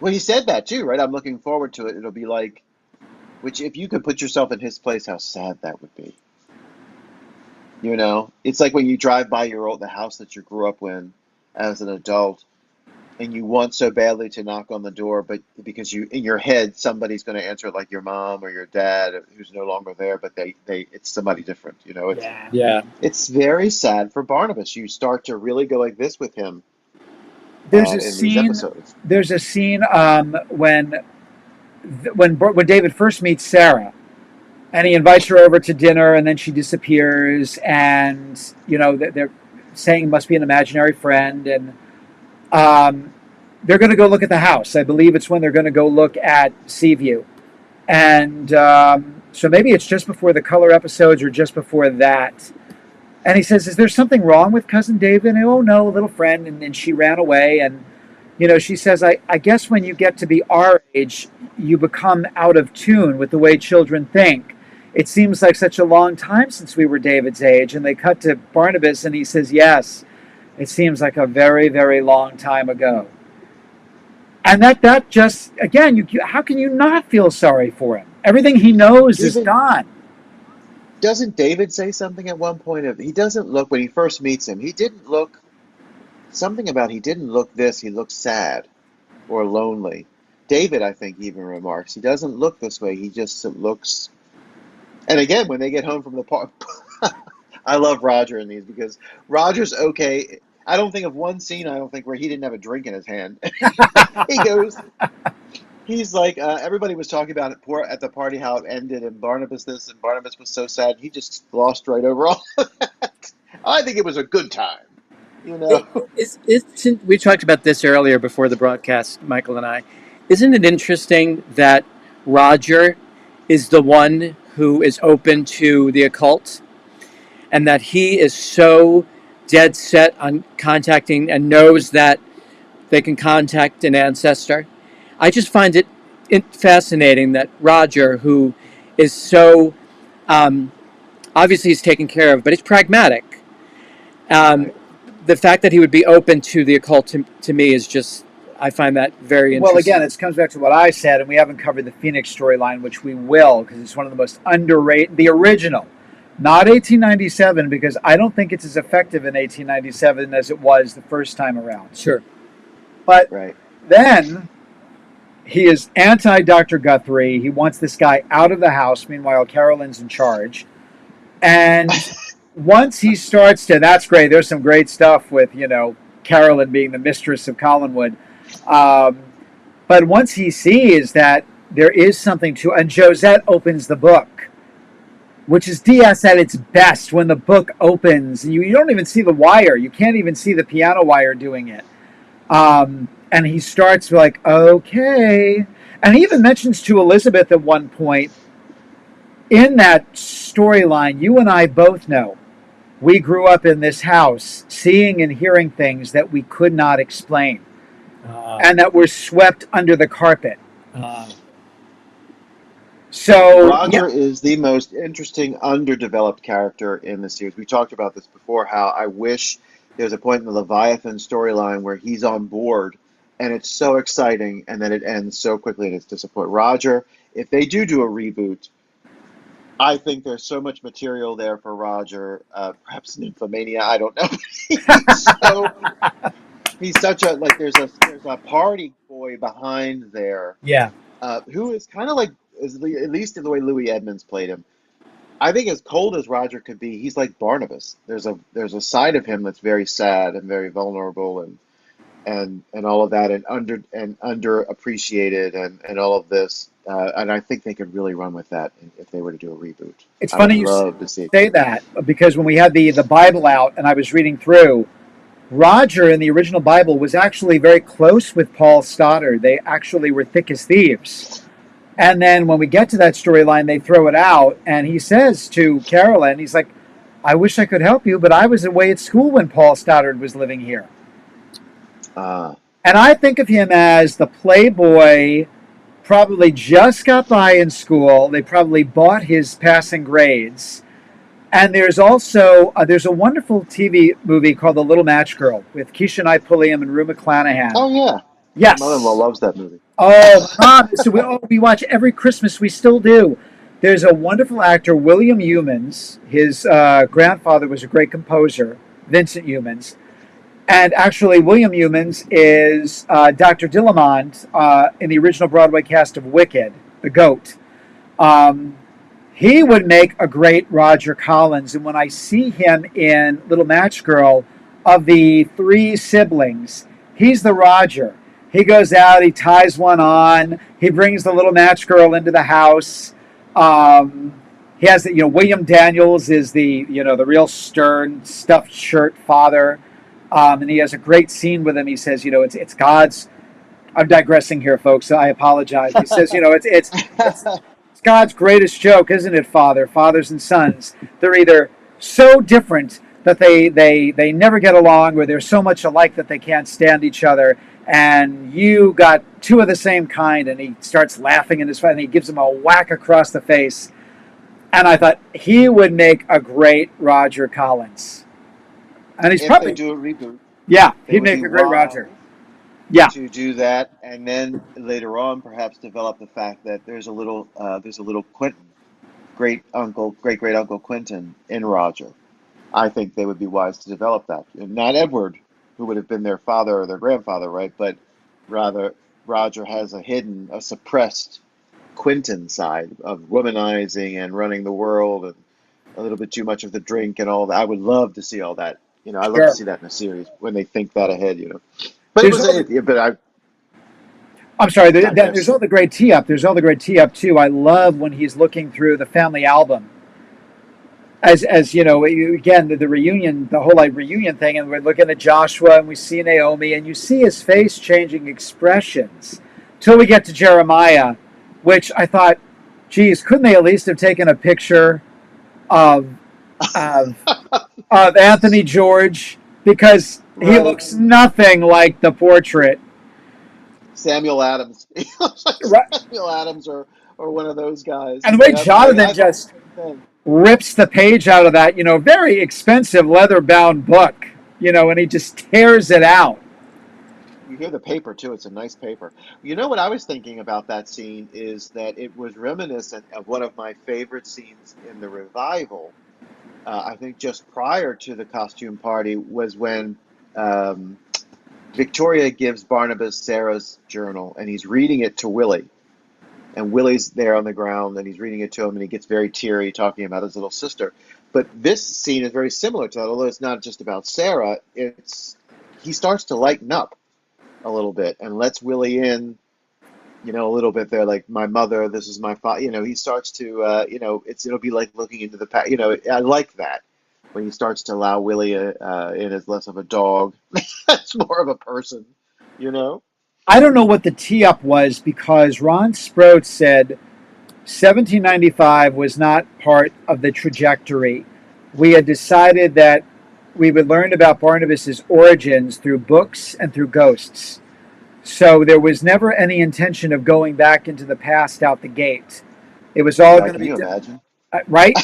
Well, he said that too, right? I'm looking forward to it. It'll be like, which if you could put yourself in his place, how sad that would be. It's like when you drive by the house that you grew up in as an adult, and you want so badly to knock on the door, but because you in your head somebody's going to answer it, like your mom or your dad who's no longer there, but they it's somebody different. You know, Yeah. Yeah. it's very sad for Barnabas. You start to really go like this with him There's a in these scene. episodes. There's a scene when David first meets Sarah, and he invites her over to dinner, and then she disappears, and they're saying it must be an imaginary friend, and um, they're going to go look at the house. I believe it's when they're going to go look at Seaview, and so maybe it's just before the color episodes or just before that. And he says, "Is there something wrong with cousin David?" And, "Oh no, a little friend," and she ran away. And she says, I guess when you get to be our age, you become out of tune with the way children think. It seems like such a long time since we were David's age. And they cut to Barnabas, and he says, yes, it seems like a very, very long time ago. And that just, again, how can you not feel sorry for him? Everything he knows is Even gone. doesn't David say something at one point of he doesn't look when he first meets him, he didn't look something about he didn't look this, he looked sad or lonely. David, I think, even remarks he doesn't look this way. He just looks. And again, when they get home from the park, I love Roger in these because Roger's okay. I don't think of one scene, I don't think, where he didn't have a drink in his hand. He goes, he's like, everybody was talking about it poor at the party, how it ended, and Barnabas this, and Barnabas was so sad. He just glossed right over all of that. I think it was a good time, you know? We talked about this earlier before the broadcast, Michael and I. Isn't it interesting that Roger is the one who is open to the occult, and that he is so dead set on contacting and knows that they can contact an ancestor? I just find it fascinating that Roger, who is so obviously he's taken care of, but he's pragmatic. Um, Right. the fact that he would be open to the occult to me is just, I find that very Well, again, interesting. it comes back to what I said, and we haven't covered the Phoenix storyline, which we will, because it's one of the most underrated. The original, not 1897, because I don't think it's as effective in 1897 as it was the first time around. Sure. But Right. then he is anti Dr. Guthrie. He wants this guy out of the house. Meanwhile, Carolyn's in charge. And once he starts to, that's great. There's some great stuff with, Carolyn being the mistress of Collinwood. Um, but once he sees that there is something to, and Josette opens the book, which is DS at its best when the book opens. You don't even see the wire. You can't even see the piano wire doing it. And he starts like, okay. And he even mentions to Elizabeth at one point, in that storyline, you and I both know we grew up in this house seeing and hearing things that we could not explain and that were swept under the carpet. So, yeah. Roger is the most interesting, underdeveloped character in the series. We talked about this before, how I wish there's a point in the Leviathan storyline where he's on board and it's so exciting and then it ends so quickly and it's disappointing. Roger, if they do a reboot, I think there's so much material there for Roger. Perhaps Nymphomania, I don't know. so he's such a like. There's a party boy behind there, Yeah. who is kind of like, at least in the way Louis Edmonds played him. I think as cold as Roger could be, he's like Barnabas. There's a side of him that's very sad and very vulnerable and all of that, and underappreciated and all of this. And I think they could really run with that if they were to do a reboot. It's I would funny you love to see it. say that because when we had the Bible out and I was reading through, Roger in the original Bible was actually very close with Paul Stoddard. They actually were thick as thieves. And then when we get to that storyline, they throw it out, and he says to Carolyn, he's like, I wish I could help you, but I was away at school when Paul Stoddard was living here. Uh, And I think of him as the playboy, probably just got by in school. They probably bought his passing grades. And there's also there's a wonderful TV movie called The Little Match Girl with Keisha Knight Pulliam and Rue McClanahan. oh yeah, my mother-in-law Yes. loves that movie. Oh, Mom. So we watch every Christmas. We still do. There's a wonderful actor, William Humans. His grandfather was a great composer, Vincent Humans. And actually, William Humans is Dr. Dillamond in the original Broadway cast of Wicked, the goat. Um, he would make a great Roger Collins. And when I see him in Little Match Girl, of the three siblings, he's the Roger. He goes out, he ties one on, he brings the little match girl into the house. He has the, William Daniels is the, the real stern stuffed shirt father. And he has a great scene with him. He says, it's God's. I'm digressing here, folks. So I apologize. He says, it's God's greatest joke, isn't it, Father? Fathers and sons. They're either so different that they never get along, or they're so much alike that they can't stand each other. And you got two of the same kind. And he starts laughing in his face, and he gives him a whack across the face. And I thought he would make a great Roger Collins. And he's If they probably, do a reboot, yeah, they he'd would make be a great Roger. wise Yeah, to do that, and then later on, perhaps develop the fact that there's a little Quentin, great great uncle Quentin in Roger. I think they would be wise to develop that. Not Edward, who would have been their father or their grandfather, right? But rather, Roger has a suppressed Quentin side of womanizing and running the world and a little bit too much of the drink and all that. I would love to see all that. I love to sure. see that in a series when they think that ahead. But it There's was, all the, but I I'm sorry. There's digress. all the great tee up. There's all the great tee up too. I love when he's looking through the family album, as again the reunion, the whole like reunion thing, and we're looking at Joshua and we see Naomi, and you see his face changing expressions till we get to Jeremiah, which I thought, geez, couldn't they at least have taken a picture of of of Anthony George, because he Right. looks nothing like the portrait. Samuel Adams. He looks like Right. Samuel Adams or one of those guys. And the way Yep. I Jonathan thought the just same thing. rips the page out of that, very expensive leather bound book, and he just tears it out. You hear the paper too. It's a nice paper. You know what I was thinking about that scene is that it was reminiscent of one of my favorite scenes in the revival. I think just prior to the costume party was when um, Victoria gives Barnabas Sarah's journal, and he's reading it to Willie. And Willie's there on the ground, and he's reading it to him, and he gets very teary, talking about his little sister. But this scene is very similar to that, although it's not just about Sarah. It's he starts to lighten up a little bit and lets Willie in, a little bit there, like my mother, this is my father. He starts to, it'll be like looking into the past. I like that when he starts to allow Willie in as less of a dog, it's more of a person. You know. I don't know what the tee up was, because Ron Sprout said 1795 was not part of the trajectory. We had decided that we would learn about Barnabas's origins through books and through ghosts. So there was never any intention of going back into the past out the gate. It was all God, going to can be you imagine? right.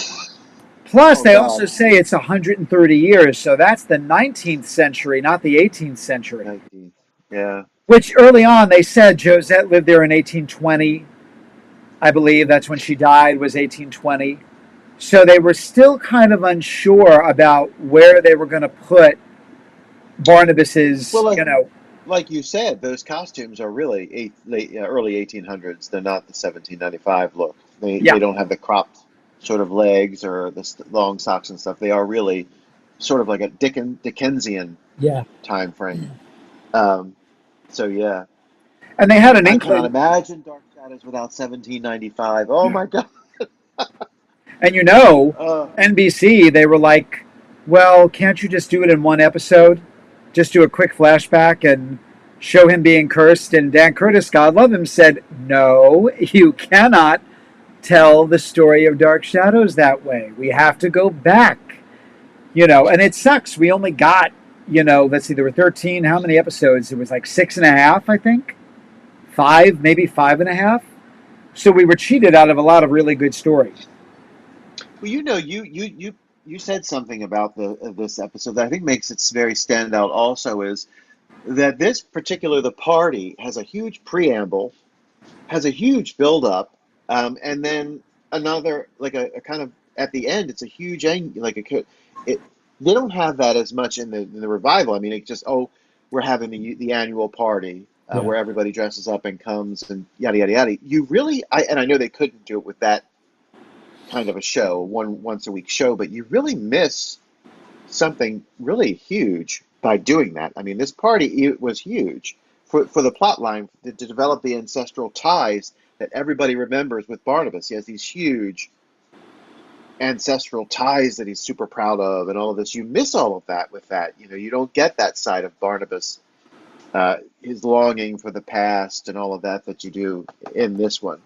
Plus, Oh they also God, say it's 130 years, so that's the 19th century, not the 18th century. 19. Yeah. Which early on they said Josette lived there in 1820. I believe that's when she died, was 1820. So they were still kind of unsure about where they were going to put Well, Barnabas's, like you said, those costumes are really early 1800s. They're not the 1795 look. They yeah. don't have the cropped sort of legs or the long socks and stuff. They are really sort of like a Dickensian Yeah. time frame. Um, so yeah, And they had an I cannot inkling. imagine Dark Shadows without 1795. Oh my God. And Uh, NBC, they were like, well, can't you just do it in one episode? Just do a quick flashback and show him being cursed. And Dan Curtis, God love him, said, no, you cannot tell the story of Dark Shadows that way. We have to go back, and it sucks. We only got, let's see, there were 13. How many episodes? It was like 6.5, I think. Five, maybe 5.5. So we were cheated out of a lot of really good story. well, you said something about this episode that I think makes it very stand out. Also, is that this particular the party has a huge preamble, has a huge build up, and then another like a kind of at the end it's a huge like it they don't have that as much in the revival. I mean, it's just, oh, we're having the annual party Yeah. where everybody dresses up and comes and yada yada yada. You really, and I know they couldn't do it with that kind of a show, once a week show, but you really miss something really huge by doing that. I mean, this party, it was huge for the plot line to develop the ancestral ties that everybody remembers with Barnabas. He has these huge ancestral ties that he's super proud of, and all of this. You miss all of that with that. You know, you don't get that side of Barnabas, his longing for the past, and all of that that you do in this one,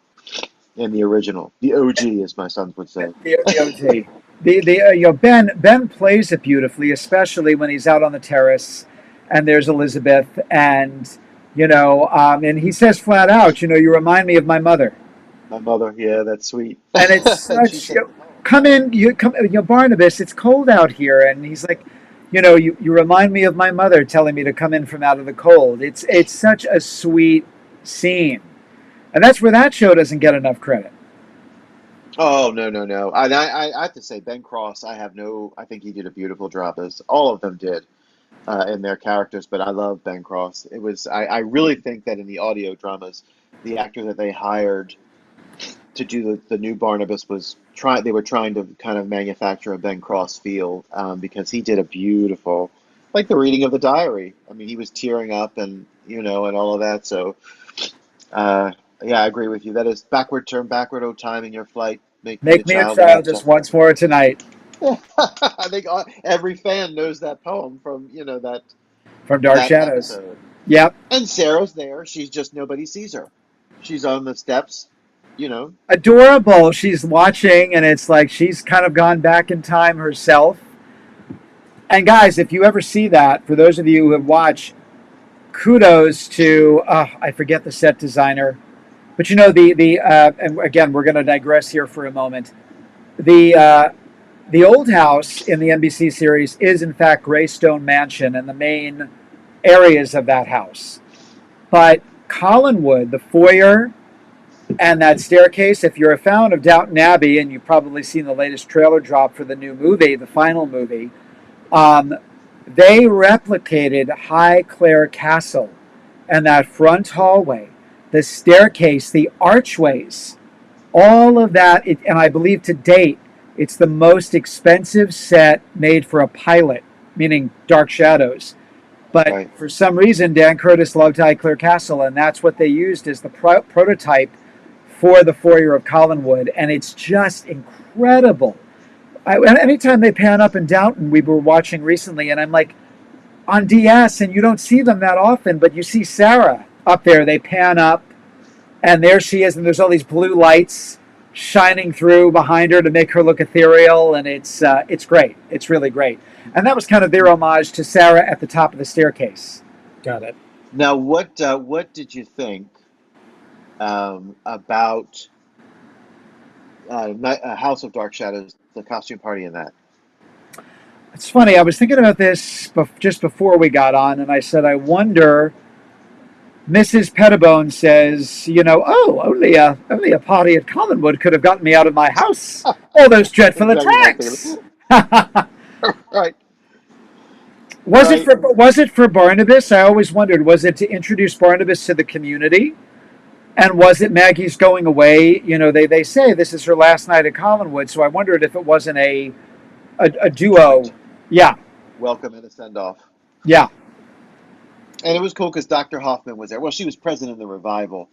in the original, the OG, as my sons would say. The OG. Ben plays it beautifully, especially when he's out on the terrace, and there's Elizabeth, and and he says flat out, you remind me of my mother. My mother, yeah, that's sweet. And it's And she such, said, "Oh, come in, you come, Barnabas, it's cold out here, and he's like, you remind me of my mother telling me to come in from out of the cold. It's such a sweet scene, and that's where that show doesn't get enough credit. oh no, no, no." And I have to say, Ben Cross, I have no. I think he did a beautiful job, as all of them did in their characters. But I love Ben Cross. It was. I really think that in the audio dramas, the actor that they hired to do the new Barnabas was trying. They were trying to kind of manufacture a Ben Cross feel, because he did a beautiful, like the reading of the diary. I mean, he was tearing up, and and all of that. So, yeah, I agree with you. That is backward, turn backward, oh time in your flight, make me a Make me a child of child that just gentleman. once more tonight, I think every fan knows that poem from from Dark that Shadows. episode. Yep, And Sarah's there. She's just nobody sees her. She's on the steps. You know. adorable. She's watching, and it's like she's kind of gone back in time herself. And guys, if you ever see that, for those of you who have watched, kudos to I forget the set designer, but and again we're going to digress here for a moment. The old house in the NBC series is in fact Greystone Mansion and the main areas of that house. But Collinwood, the foyer, and that staircase, if you're a fan of Downton Abbey, and you've probably seen the latest trailer drop for the new movie, the final movie, um, they replicated Highclere Castle and that front hallway, the staircase, the archways, all of that. And I believe to date, it's the most expensive set made for a pilot, meaning Dark Shadows. But Right. for some reason, Dan Curtis loved Highclere Castle, and that's what they used as the prototype for the foyer of Collinwood. And it's just incredible. Anytime they pan up in Downton, we were watching recently, and I'm like, on DS, and you don't see them that often, but you see Sarah up there. They pan up, and there she is, and there's all these blue lights shining through behind her to make her look ethereal, and it's great. It's really great. And that was kind of their homage to Sarah at the top of the staircase. Got it. Now, what did you think about House of Dark Shadows, the costume party in that? It's funny. I was thinking about this just before we got on, and I said, I wonder. Mrs. Pettibone says, oh, only a party at Collinwood could have gotten me out of my house. All those dreadful Exactly what I was attacks. thinking. Right, right. Was it for Barnabas? I always wondered, was it to introduce Barnabas to the community? And was it Maggie's going away? They say this is her last night at Collinwood, so I wondered if it wasn't a duo. Joint Yeah, welcome and a send off. yeah. And it was cool because Dr. Hoffman was there. Well, she was present in the revival,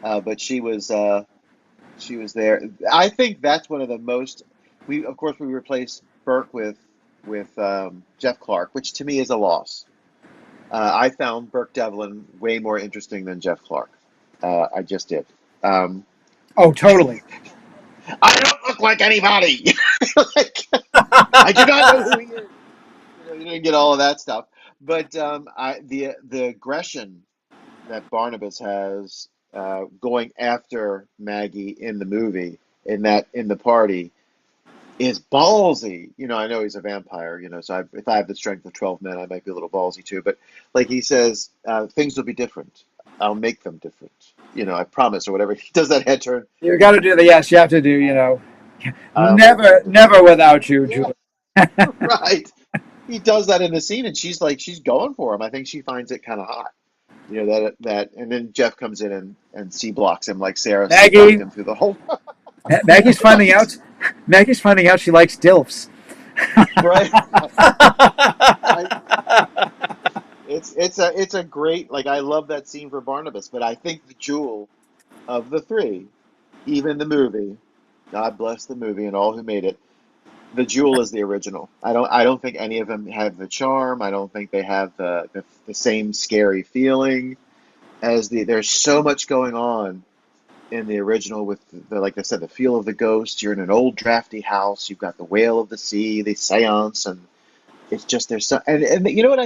but she was there. I think that's one of the most. We of course we replaced Burke with Jeff Clark, which to me is a loss. I found Burke Devlin way more interesting than Jeff Clark. I just did. Um, Oh, totally. I don't look like anybody. Like, I do not know who he is. You didn't get all of that stuff, but the aggression that Barnabas has going after Maggie in the movie, in the party, is ballsy. I know he's a vampire. So if I have the strength of 12 men, I might be a little ballsy too. But like he says, things will be different. I'll make them different. I promise, or whatever. He does that head turn. You got to do the yes. You have to do. I'll make them Never, different. never without you, Yeah, Julie. right. he does that in the scene, and she's going for him. I think she finds it kind of hot. And then Jeff comes in and C blocks him like Sarah C blocked Maggie, him through the whole. Maggie's finding Right, out. Maggie's finding out she likes dilfs. right. I it's a great, like, I love that scene for Barnabas, but I think the jewel of the three, even the movie, God bless the movie and all who made it, the jewel is the original. I don't think any of them have the charm. I don't think they have the same scary feeling as there's so much going on in the original with like I said, the feel of the ghost. You're in an old drafty house. You've got the wail of the sea, the seance, and it's just there's so and you know what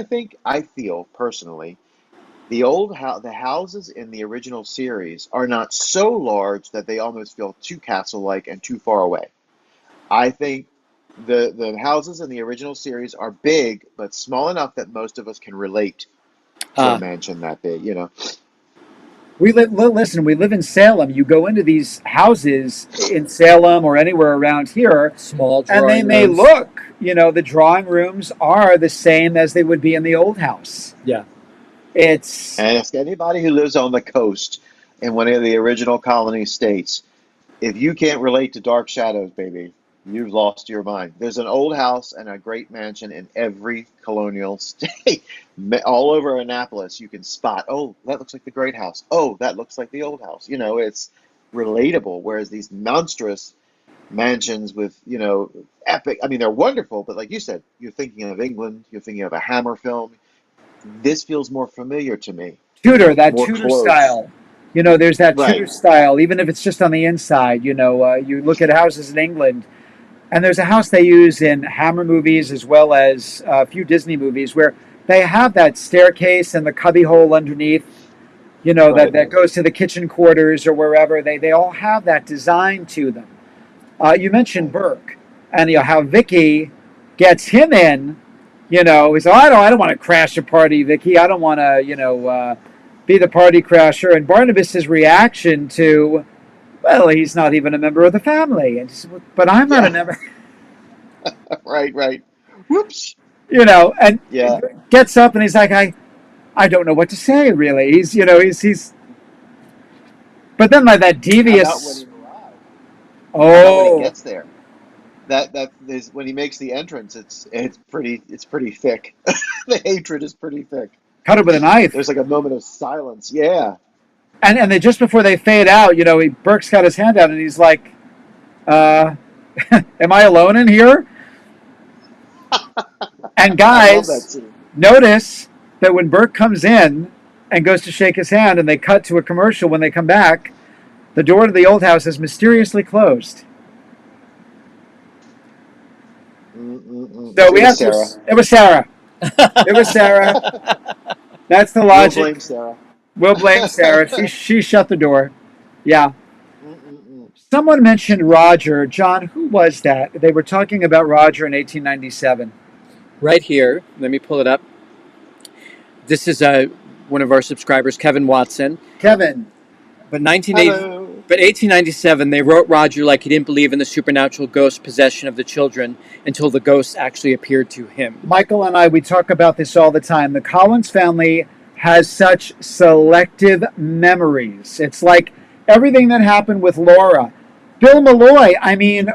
I feel personally. The houses in the original series are not so large that they almost feel too castle-like and too far away. I think the houses in the original series are big, but small enough that most of us can relate to a Uh, mansion that big. Listen, we live in Salem. You go into these houses in Salem or anywhere around here, Small and they drawing may rooms. look, the drawing rooms are the same as they would be in the old house. Yeah. It's Ask anybody who lives on the coast in one of the original colony states. If you can't relate to Dark Shadows, baby, you've lost your mind. There's an old house and a great mansion in every colonial state. All over Annapolis, you can spot, oh, that looks like the great house. Oh, that looks like the old house. It's relatable. Whereas these monstrous mansions with, epic, I mean, they're wonderful, but like you said, you're thinking of England, you're thinking of a Hammer film. This feels more familiar to me, Tudor, that more Tudor close. style. There's that Tudor Right. style, even if it's just on the inside. You look at houses in England, and there's a house they use in Hammer movies as well as a few Disney movies where they have that staircase and the cubbyhole underneath, that, Right. that goes to the kitchen quarters or wherever. They all have that design to them. You mentioned Right. Burke, and how Vicky gets him in. He's like, I don't want to crash a party, Vicky. I don't want to, be the party crasher. And Barnabas's reaction to, well, he's not even a member of the family, and he said, but I'm not a Yeah. member, Right. Right. Whoops. and Yeah. gets up and he's like, I don't know what to say really. He's. But then like that How about when devious. he arrives? How about when he Oh, gets there? That is when he makes the entrance. It's pretty thick. The hatred is pretty thick. cut it with a knife. There's like a moment of silence. Yeah. And then just before they fade out, Burke's got his hand out and he's like, uh, am I alone in here? And I love that guys, scene. notice that when Burke comes in and goes to shake his hand and they cut to a commercial when they come back, the door to the old house is mysteriously closed. Mm-mm-mm. So we It was have to. Sarah. It was Sarah. It was Sarah. That's the We'll blame logic. Sarah. We'll blame Sarah. She shut the door. Yeah. Mm-mm-mm. Someone mentioned Roger. John, who was that? They were talking about Roger in 1897. Right here. Let me pull it up. This is one of our subscribers, Kevin Watson. Kevin. But 1980, Hello. but 1897, they wrote Roger like he didn't believe in the supernatural ghost possession of the children until the ghosts actually appeared to him. Michael and I, we talk about this all the time. The Collins family has such selective memories. It's like everything that happened with Laura. Bill Malloy, I mean,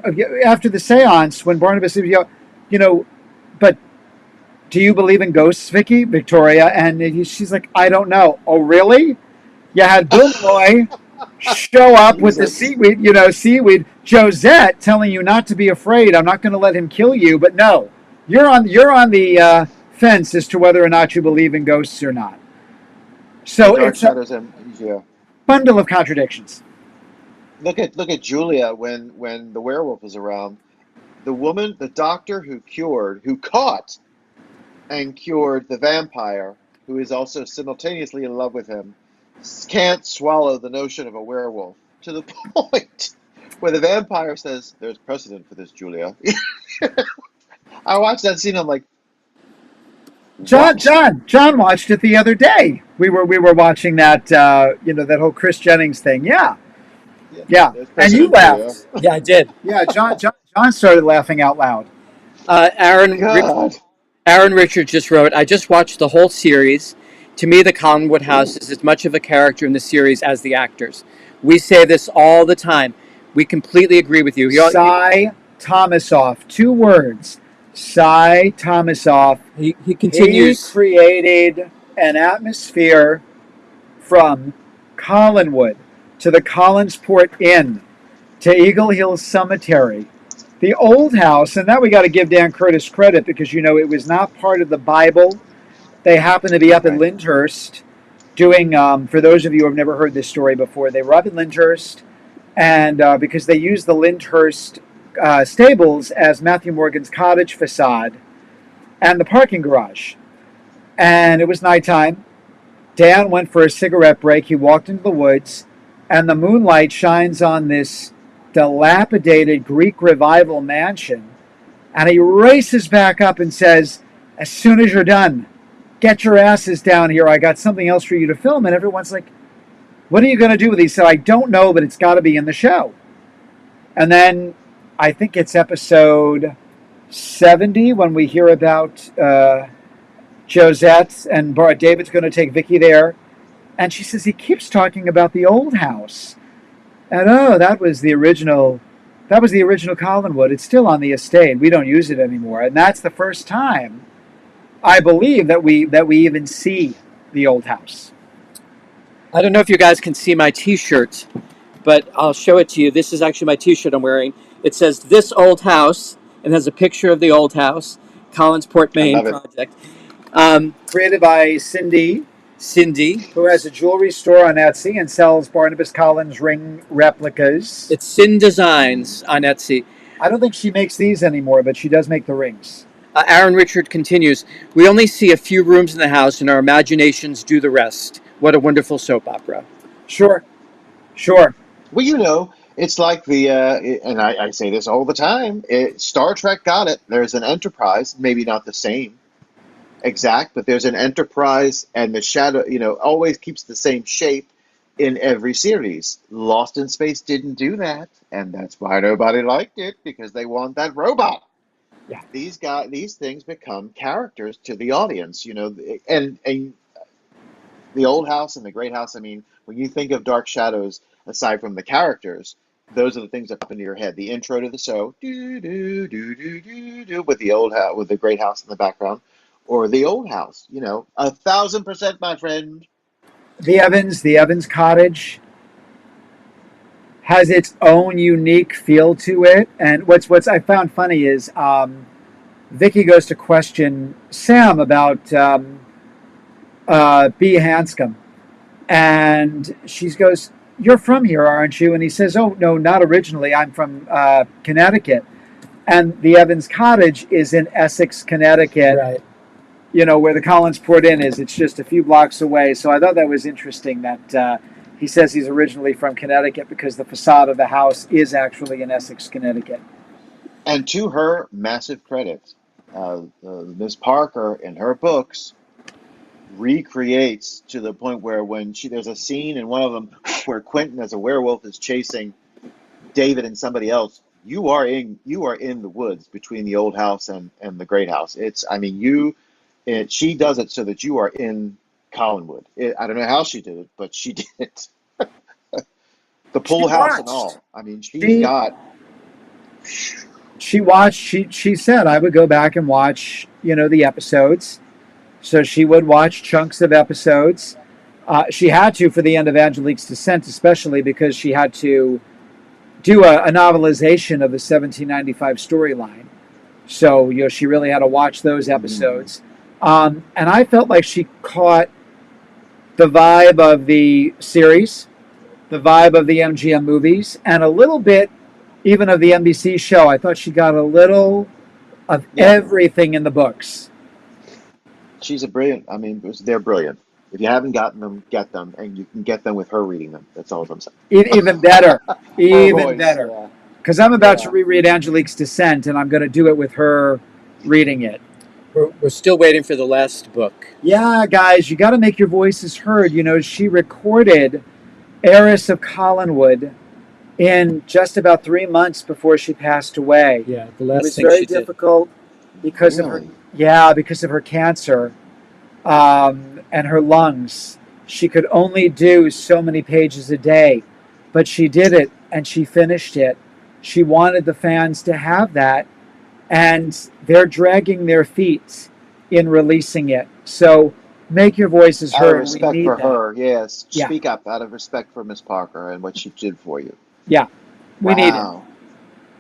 after the seance, when Barnabas said, but do you believe in ghosts, Vicky? Victoria? And she's like, I don't know. Oh, really? You had Bill Malloy show up with the Jesus. seaweed. Josette telling you not to be afraid. I'm not going to let him kill you. But no, you're on the fence as to whether or not you believe in ghosts or not. The So Dark it's a Shadows and yeah. bundle of contradictions. Look at Julia when the werewolf is around. The woman, the doctor who caught and cured the vampire, who is also simultaneously in love with him, can't swallow the notion of a werewolf to the point where the vampire says, "There's precedent for this, Julia." I watched that scene. I'm like, John, what? John, John watched it the other day. We were watching that that whole Chris Jennings thing. Yeah, Yeah, yeah, there's and you precedent, Julia. laughed. Yeah, I did. Yeah, John started laughing out loud. Aaron, God. Aaron Richards just wrote, I just watched the whole series. To me, the Collinwood house is as much of a character in the series as the actors. We say this all the time. We completely agree with you. Cy Thomasoff. 2 words. Cy Thomasoff. He He continues. created an atmosphere from Collinwood to the Collinsport Inn to Eagle Hill Cemetery. The old house, and that we got to give Dan Curtis credit because, you know, it was not part of the Bible. They happened to be up in Right. Lyndhurst doing, for those of you who have never heard this story before, they were up in Lyndhurst, and because they used the Lyndhurst stables as Matthew Morgan's cottage facade and the parking garage. And it was nighttime. Dan went for a cigarette break. He walked into the woods, and the moonlight shines on this dilapidated Greek revival mansion. And he races back up and says, as soon as you're done, get your asses down here. I got something else for you to film. And everyone's like, what are you going to do with these? He said, I don't know, but it's got to be in the show. And then I think it's episode 70 when we hear about Josette and David's going to take Vicky there. And she says, he keeps talking about the old house. And that was the original Collinwood. It's still on the estate. We don't use it anymore. And that's the first time, I believe, that we even see the old house. I don't know if you guys can see my t-shirt, but I'll show it to you. This is actually my t-shirt I'm wearing. It says This Old House and has a picture of the old house, Collinsport, I Maine love it. project. Created by Cindy, Cindy. who has a jewelry store on Etsy and sells Barnabas Collins ring replicas. It's Sin Designs on Etsy. I don't think she makes these anymore, but she does make the rings. Aaron Richard continues, we only see a few rooms in the house and our imaginations do the rest. What a wonderful soap opera. Sure. Well, you know, it's like and I say this all the time. Star Trek got it. There's an Enterprise, maybe not the same exact, but there's an Enterprise, and the shadow, always keeps the same shape in every series. Lost in Space didn't do that, and that's why nobody liked it, because they want that robot. Yeah. These things become characters to the audience, and the old house and the great house. I mean, when you think of Dark Shadows, aside from the characters, those are the things that pop into your head. The intro to the show, do do do do do do, with the old house, with the great house in the background, or the old house. 1,000%, my friend. The Evans cottage has its own unique feel to it. And what's I found funny is Vicky goes to question Sam about B. Hanscom, and she goes, "You're from here, aren't you?" And he says, "Oh no, not originally. I'm from Connecticut." And the Evans cottage is in Essex, Connecticut. Right. Where the Collinsport Inn is. It's just a few blocks away. So I thought that was interesting that he says he's originally from Connecticut because the facade of the house is actually in Essex, Connecticut. And to her massive credit, Ms. Parker in her books recreates to the point where there's a scene in one of them where Quentin as a werewolf is chasing David and somebody else. You are in the woods between the old house and the great house. She does it so that you are in Collinwood. I don't know how she did it, but she did it. The pool house and all. I mean, she watched. She said I would go back and watch the episodes. So she would watch chunks of episodes. She had to for the end of Angelique's Descent, especially because she had to do a novelization of the 1795 storyline. So she really had to watch those episodes. And I felt like she caught the vibe of the series, the vibe of the MGM movies, and a little bit even of the NBC show. I thought she got a little of everything in the books. She's they're brilliant. If you haven't gotten them, get them, and you can get them with her reading them. That's all I'm saying. Even better. Even voice, better. yeah. Because I'm about to reread Angelique's Descent, and I'm going to do it with her reading it. We're still waiting for the last book. Yeah, guys, you got to make your voices heard. She recorded Heiress of Collinwood in just about 3 months before she passed away. Yeah, the It last was thing very she did. difficult. because of her, Really? yeah, because of her cancer, and her lungs. She could only do so many pages a day, but she did it and she finished it. She wanted the fans to have that, and they're dragging their feet in releasing it. So make your voices Out of heard. We respect need for that. her, yes. Yeah, Speak up out of respect for Miss Parker and what she did for you. yeah, we need it. Wow.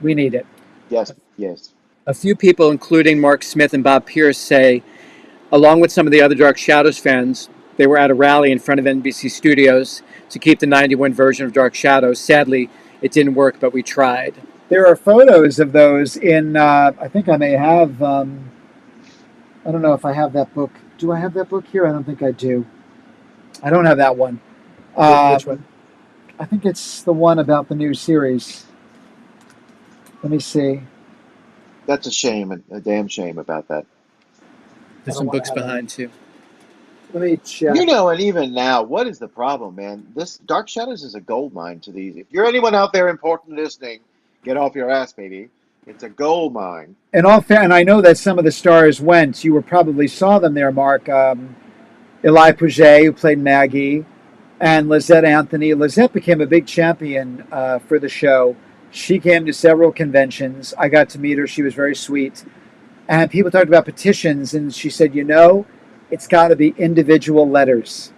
We need it. Yes, yes. A few people, including Mark Smith and Bob Pierce, say, along with some of the other Dark Shadows fans, they were at a rally in front of NBC Studios to keep the 91 version of Dark Shadows. Sadly, it didn't work, but we tried. There are photos of those in. I think I may have. I don't know if I have that book. Do I have that book here? I don't think I do. I don't have that one. Which one? I think it's the one about the new series. Let me see. That's a shame, a damn shame about that. There's I some don't want books to have behind too. Let me check. You know, and even now, what is the problem, man? This Dark Shadows is a gold mine to these. If you're anyone out there important listening, get off your ass, baby. It's a gold mine. In all fair, and I know that some of the stars went. You were probably saw them there, Mark. Eli Puget, who played Maggie, and Lizette Anthony. Lizette became a big champion for the show. She came to several conventions. I got to meet her. She was very sweet. And people talked about petitions, and she said, it's got to be individual letters.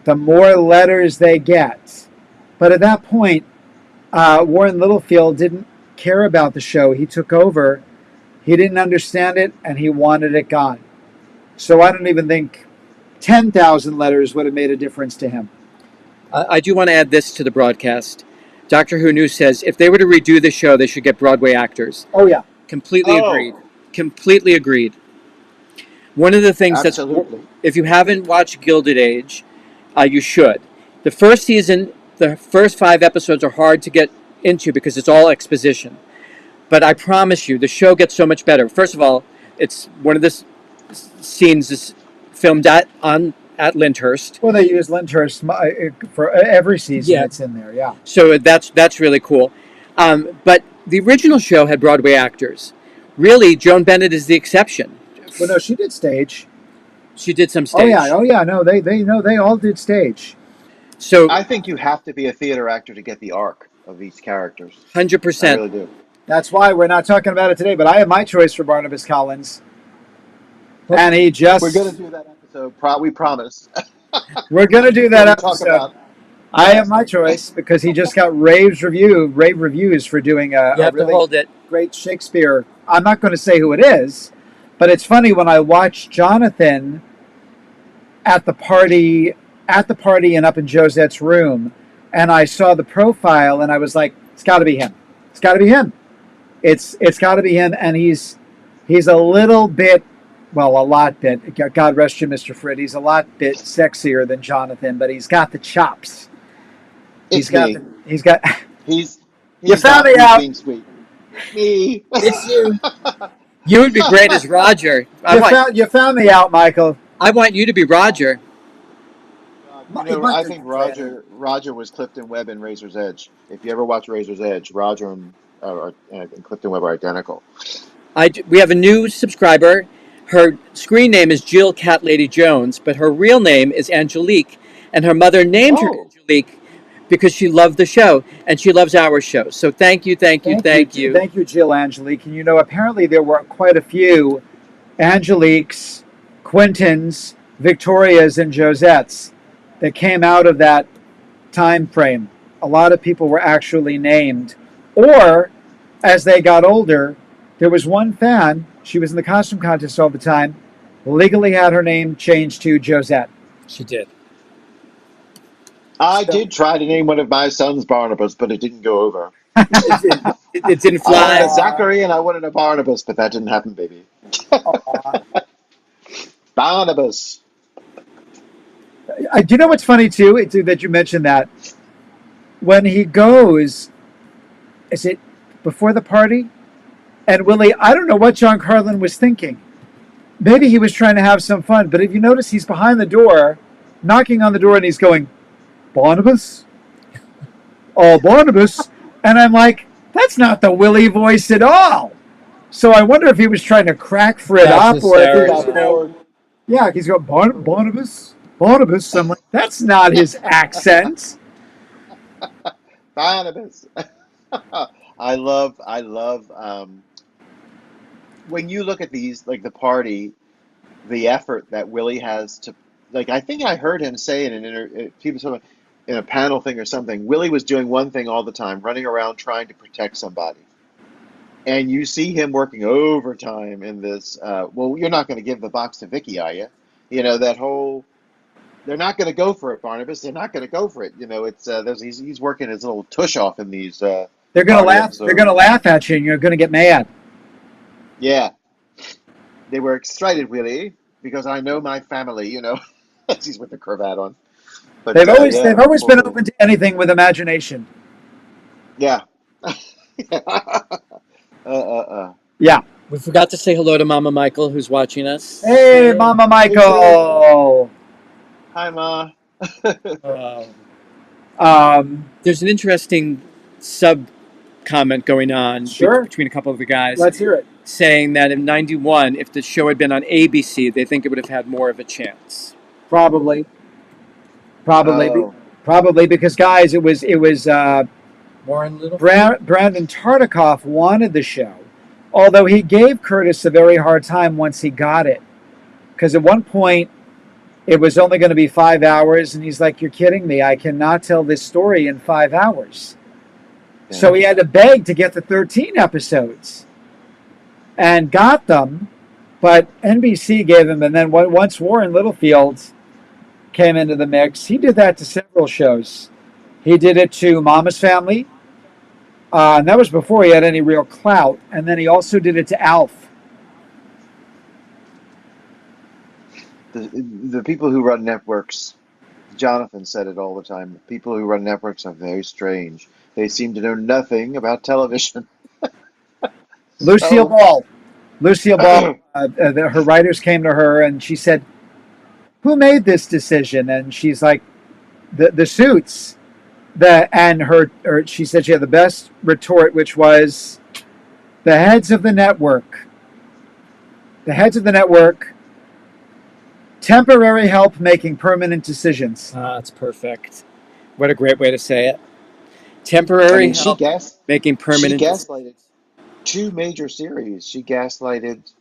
The more letters they get. But at that point, Warren Littlefield didn't care about the show. He took over. He didn't understand it, and he wanted it gone. So I don't even think 10,000 letters would have made a difference to him. I do want to add this to the broadcast. Doctor Who News says if they were to redo the show, they should get Broadway actors. Oh, yeah. Completely agreed. Oh, Completely agreed. One of the things absolutely. if you haven't watched Gilded Age, you should. The first season, the first 5 episodes are hard to get into because it's all exposition. But I promise you, the show gets so much better. First of all, it's one of the scenes is filmed at Lyndhurst. Well, they use Lyndhurst for every season. Yeah. It's in there, yeah. So that's really cool. But the original show had Broadway actors. Really, Joan Bennett is the exception. Well, no, she did stage. She did some stage. Oh yeah. No, they all did stage. So I think you have to be a theater actor to get the arc of these characters. I 100%. really do. That's why we're not talking about it today. But I have my choice for Barnabas Collins, and he just. We're going to do that episode. We promise. We're gonna do that When we talk episode. about. I have my choice because he just got rave reviews for doing You a have to really hold it. great Shakespeare. I'm not going to say who it is, but it's funny when I watched Jonathan at the party and up in Josette's room, and I saw the profile, and I was like, it's got to be him. It's got to be him. It's got to be him, and he's a little bit, well, a lot bit. God rest you, Mr. Frid. He's a lot bit sexier than Jonathan, but he's got the chops. It's me. He's got. He's You found not me out. being sweet. It's me. It's you. You would be great as Roger. You found me out, Michael. I want you to be Roger. I think Roger was Clifton Webb in Razor's Edge. If you ever watch Razor's Edge, Roger and Clifton Webb are identical. We have a new subscriber. Her screen name is Jill Cat Lady Jones, but her real name is Angelique, and her mother named her Angelique because she loved the show and she loves our show. So thank you. Thank you, Jill Angelique. And apparently there were quite a few Angeliques, Quintins, Victorias, and Josettes that came out of that time frame. A lot of people were actually named. Or, as they got older, there was one fan, she was in the costume contest all the time, legally had her name changed to Josette. She did. I did try to name one of my sons Barnabas, but it didn't go over. It didn't I wanted fly. a Zachary and I wanted a Barnabas, but that didn't happen, baby. Barnabas. Do you know what's funny, too, that you mentioned that? When he goes, is it before the party? And Willie, I don't know what John Carlin was thinking. Maybe he was trying to have some fun, but if you notice, he's behind the door, knocking on the door, and he's going, Barnabas? Oh, Barnabas. And I'm like, that's not the Willie voice at all. So I wonder if he was trying to crack Fred That's up, or if he He was, got hysterical. bored. yeah, he's going Barnabas, Barnabas. I'm like, that's not his accent. Barnabas. I love when you look at these, like the party, the effort that Willie has to, like, I think I heard him say in an people in a panel thing or something. Willie was doing one thing all the time, running around trying to protect somebody, and you see him working overtime in this. Well, you're not going to give the box to Vicky, are you? You know that whole. They're not going to go for it, Barnabas. They're not going to go for it. You know, it's he's working his little tush off in these They're gonna party laugh. They're gonna episodes. laugh at you, and you're gonna get mad. Yeah, they were excited, Willie, because I know my family. You know, he's with the cravat on. But They've yeah, always poor been Willie. open to anything with imagination. Yeah. Uh. Yeah. We forgot to say hello to Mama Michael, who's watching us. Hey, Hey. Mama Hey, Sid. Michael. Hi, Ma. There's an interesting sub comment going on Sure. between a couple of the guys Let's hear it. saying that in 91, if the show had been on ABC, they think it would have had more of a chance. Probably. Probably. Oh, Probably because guys, it was Warren Little? Brandon Tartikoff wanted the show, although he gave Curtis a very hard time once he got it. Because at one point it was only going to be 5 hours, and he's like, "You're kidding me! I cannot tell this story in 5 hours." So yeah. he had to beg to get the 13 episodes, and got them. But NBC gave him, and then once Warren Littlefield came into the mix, he did that to several shows. He did it to Mama's Family, and that was before he had any real clout. And then he also did it to Alf. The people who run networks, Jonathan said it all the time. People who run networks are very strange. They seem to know nothing about television. Lucille So, Ball. Lucille Ball, her writers came to her and she said, "Who made this decision?" And she's like, "The suits." She said she had the best retort, which was, "The heads of the network. The heads of the network. Temporary help making permanent decisions." Ah, that's perfect. What a great way to say it. I Temporary mean, help making she permanent gaslighted decisions. two major series. She gaslighted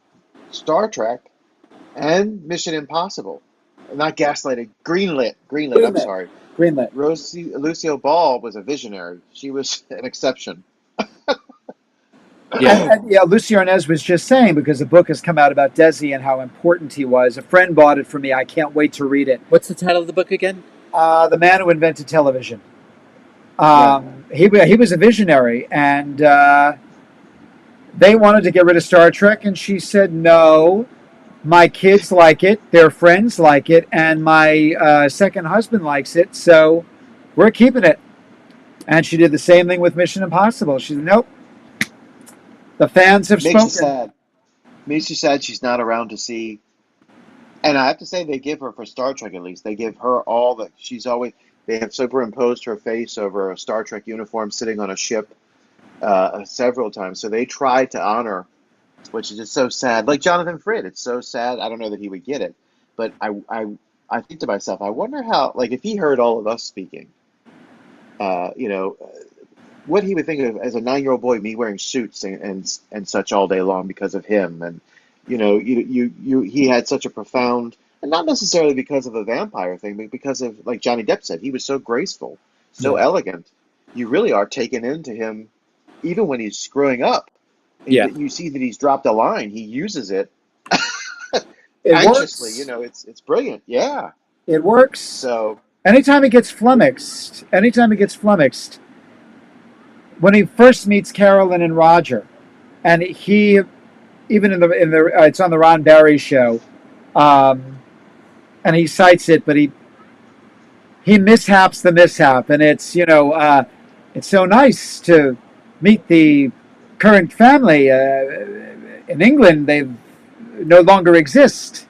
Star Trek and Mission Impossible. Not gaslighted, greenlit. Greenlit. I'm Greenlit. sorry. Greenlit. Lucille Ball was a visionary. She was an exception. Yeah. And yeah, Lucy Arnaz was just saying, because the book has come out about Desi and how important he was. A friend bought it for me. I can't wait to read it. What's the title of the book again? The man who invented television. Yeah. He was a visionary, and they wanted to get rid of Star Trek, and she said no. My kids like it, their friends like it, and my second husband likes it, so we're keeping it. And she did the same thing with Mission Impossible. She said, nope, the fans have Makes you spoken. sad. Makes you sad she's not around to see. And I have to say, they give her, for Star Trek at least, they give her all the. She's always. They have superimposed her face over a Star Trek uniform sitting on a ship several times. So they try to honor, which is just so sad. Like Jonathan Frid, it's so sad. I don't know that he would get it, but I think to myself, I wonder how, like, if he heard all of us speaking, you know, what he would think of as a 9-year-old boy, me wearing suits and such all day long because of him. And you know, he had such a profound, and not necessarily because of the vampire thing, but because of, like Johnny Depp said, he was so graceful, so Yeah. elegant. You really are taken into him, even when he's screwing up. Yeah. You see that he's dropped a line. He uses it It anxiously. You works. know, it's brilliant. Yeah. It works. So Anytime he gets flummoxed, when he first meets Carolyn and Roger, and he, even in the it's on the Ron Barry show, um, and he cites it, but he mishaps the mishap, and it's so nice to meet the current family in England. They no longer exist.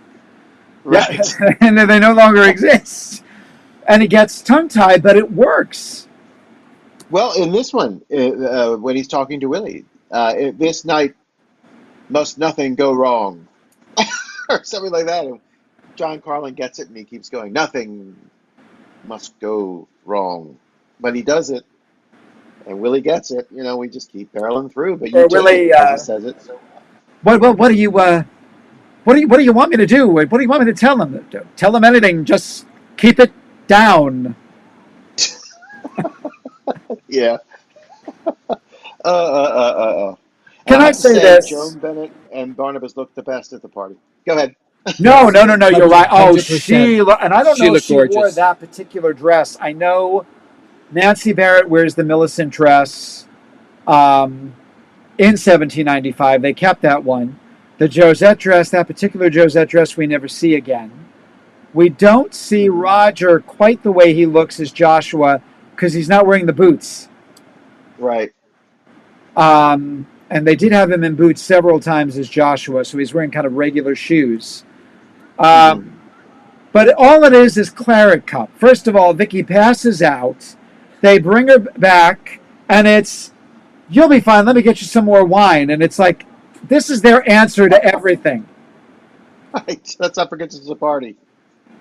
Yeah, right. and they no longer exist. And he gets tongue tied, but it works. Well, in this one, when he's talking to Willie, this night Must nothing go wrong, or something like that. And John Carlin gets it, and he keeps going. Nothing must go wrong, but he does it, and Willie gets it. We just keep barreling through. But you Or take it Willie, as he says it. So what do you what do you want me to do? What do you want me to tell him? Tell him anything. Just keep it down. yeah. And Can I I have to say say, this? Joan Bennett and Barnabas looked the best at the party. Go ahead. No, no, no, no. You're right. Oh, 100%. and I don't She know if looked she wore gorgeous. that particular dress. I know Nancy Barrett wears the Millicent dress in 1795. They kept that one. The Josette dress, that particular Josette dress, we never see again. We don't see Mhm. Roger quite the way he looks as Joshua because he's not wearing the boots. Right. And they did have him in boots several times as Joshua, so he's wearing kind of regular shoes. Hmm. But all it is claret cup. First of all, Vicky passes out. They bring her back, and it's, you'll be fine. Let me get you some more wine. And it's like, this is their answer to everything. Right. Let's not forget it's a party.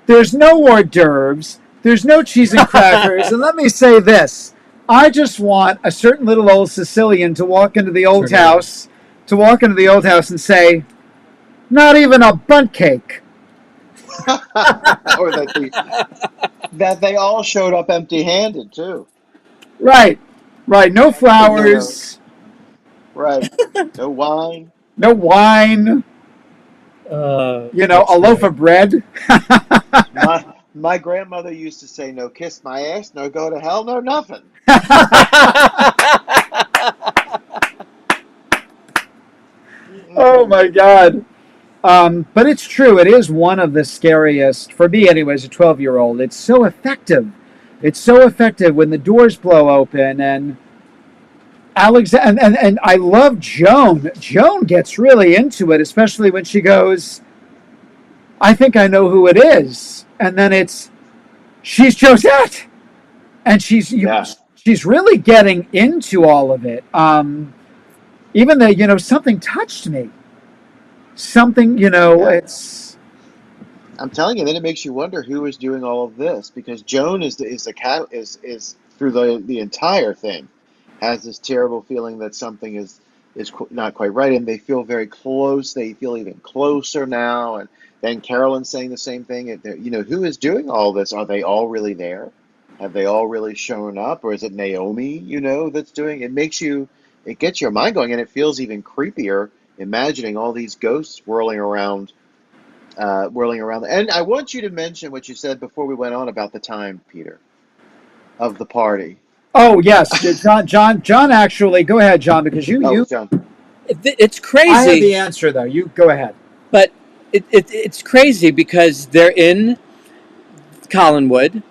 There's no hors d'oeuvres. There's no cheese and crackers. And let me say this. I just want a certain little old Sicilian to walk into the old house, and say, not even a bunt cake. Or that they all showed up empty-handed too. Right, right. No No, no. flowers, Right. No wine. no wine, That's a loaf great. of bread. My grandmother used to say, "No kiss my ass, no go to hell, no nothing." Oh my God. But it's true. It is one of the scariest, for me anyways, a 12-year-old. It's so effective. It's so effective when the doors blow open and and I love Joan. Joan gets really into it, especially when she goes, I think I know who it is. And then she's Josette. And Yeah. she's really getting into all of it. Even though, something touched me. Something, Yeah. it's I'm telling you, then it makes you wonder who is doing all of this, because Joan is the cat is through the entire thing has this terrible feeling that something is not quite right, and they feel very close. They feel even closer now, and then Carolyn's saying the same thing. Who is doing all this? Are they all really there? Have they all really shown up, or is it Naomi? That's doing it. It gets your mind going, and it feels even creepier imagining all these ghosts whirling around. And I want you to mention what you said before we went on about the time, Peter, of the party. Oh yes, John. Actually, go ahead, John, because Oh, John. It's I have crazy, the answer though. You go ahead. but it's crazy because they're in Collinwood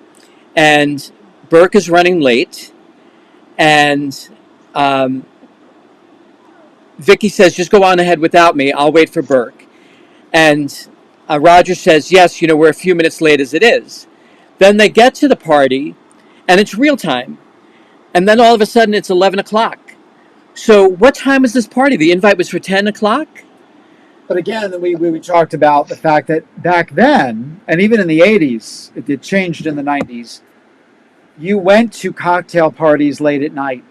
and Burke is running late, and um, Vicky says, "Just go on ahead without me. I'll wait for Burke." And Roger says, "Yes, we're a few minutes late as it is." Then they get to the party, and it's real time. And then all of a sudden, it's 11 o'clock. So, what time is this party? The invite was for 10 o'clock. But again, we talked about the fact that back then, and even in the 80s, it changed in the 90s. You went to cocktail parties late at night.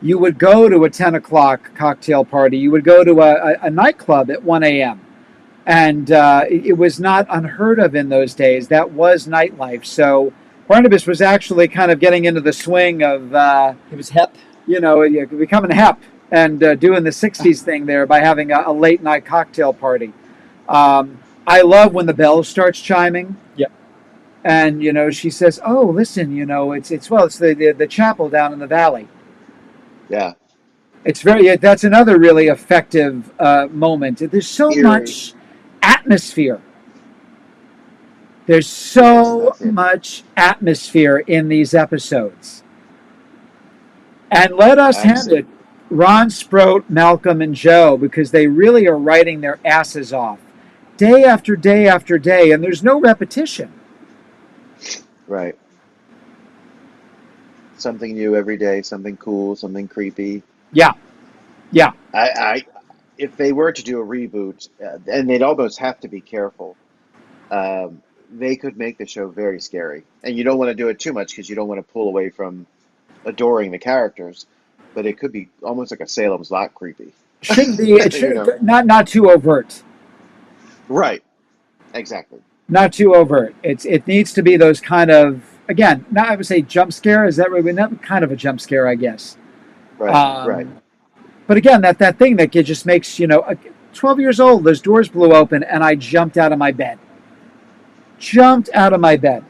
You would go to a 10 o'clock cocktail party. You would go to a nightclub at 1 a.m. And it was not unheard of in those days. That was nightlife. So Barnabas was actually kind of getting into the swing of, It was hep. becoming hep and doing the 60s thing there by having a late night cocktail party. I love when the bell starts chiming. Yep. And, she says, oh, listen, it's the chapel down in the valley. Yeah. That's another really effective moment. There's so Eerie. much atmosphere. There's Yes, so that's it. much atmosphere in these episodes. And let us hand it, Absolutely. Ron, Sprout, Malcolm, and Joe, because they really are writing their asses off day after day after day, and there's no repetition. Right. Something new every day, something cool, something creepy. Yeah, yeah. I if they were to do a reboot, and they'd almost have to be careful, they could make the show very scary. And you don't want to do it too much because you don't want to pull away from adoring the characters, but it could be almost like a Salem's Lot creepy. Shouldn't be. It You should know? not too overt. Right. Exactly. Not too overt. It needs to be those kind of, again. Not, I would say, jump scare. Is that right? Not kind of a jump scare, I guess. Right. Right. But again, that thing that just makes 12 years old. Those doors blew open, and I jumped out of my bed. Jumped out of my bed.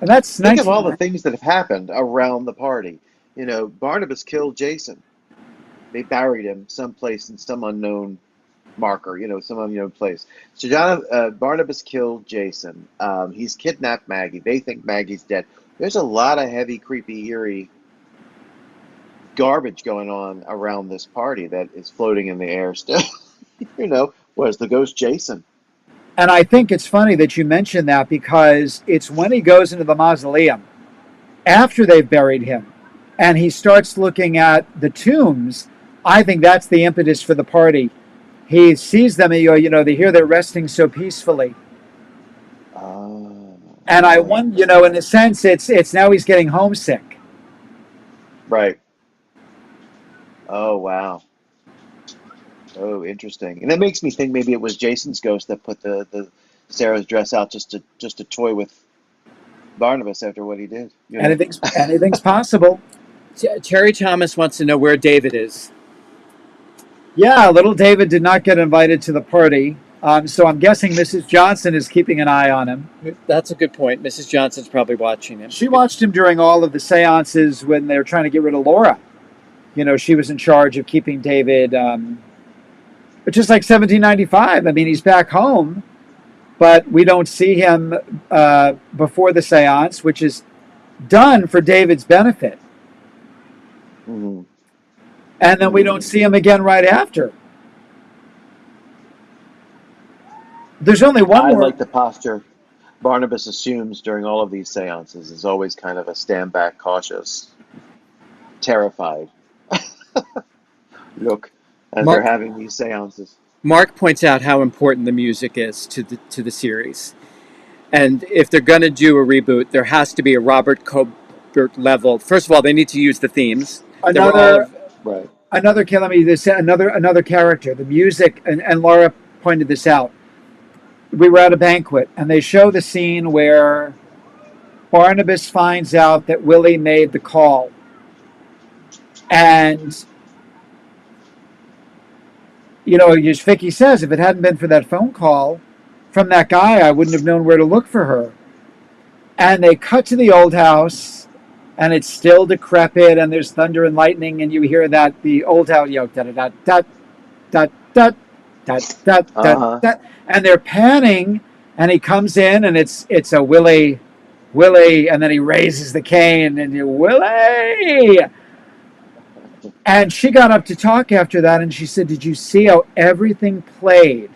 And that's Think of 19. all the things that have happened around the party. Barnabas killed Jason. They buried him someplace in some unknown marker, some unknown place. So Barnabas killed Jason. He's kidnapped Maggie. They think Maggie's dead. There's a lot of heavy, creepy, eerie garbage going on around this party that is floating in the air still. Was the ghost Jason? And I think it's funny that you mentioned that because it's when he goes into the mausoleum after they've buried him and he starts looking at the tombs. I think that's the impetus for the party. He sees them and they hear they're resting so peacefully. And I wonder, in a sense, it's now he's getting homesick. Right. Oh, wow. Oh, interesting. And that makes me think maybe it was Jason's ghost that put the Sarah's dress out just to toy with Barnabas after what he did. Anything's possible. Terry Thomas wants to know where David is. Yeah, little David did not get invited to the party. So I'm guessing Mrs. Johnson is keeping an eye on him. That's a good point. Mrs. Johnson's probably watching him. She watched him during all of the seances when they were trying to get rid of Laura. She was in charge of keeping David. But just like 1795, I mean, he's back home, but we don't see him before the seance, which is done for David's benefit. Mm-hmm. And then we don't see him again right after. There's only one more. I like the posture Barnabas assumes during all of these seances is always kind of a stand back, cautious, terrified look as they're having these seances. Mark points out how important the music is to the series. And if they're going to do a reboot, there has to be a Robert Colbert level. First of all, they need to use the themes. Another character. The music, and Laura pointed this out. We were at a banquet, and they show the scene where Barnabas finds out that Willie made the call. And as Vicky says, if it hadn't been for that phone call from that guy, I wouldn't have known where to look for her. And they cut to the old house, and it's still decrepit, and there's thunder and lightning, and you hear that the old house, da da da da da da da da da, and they're panning, and he comes in, and it's a Willie, and then he raises the cane, and Willie. And she got up to talk after that, and she said, did you see how everything played?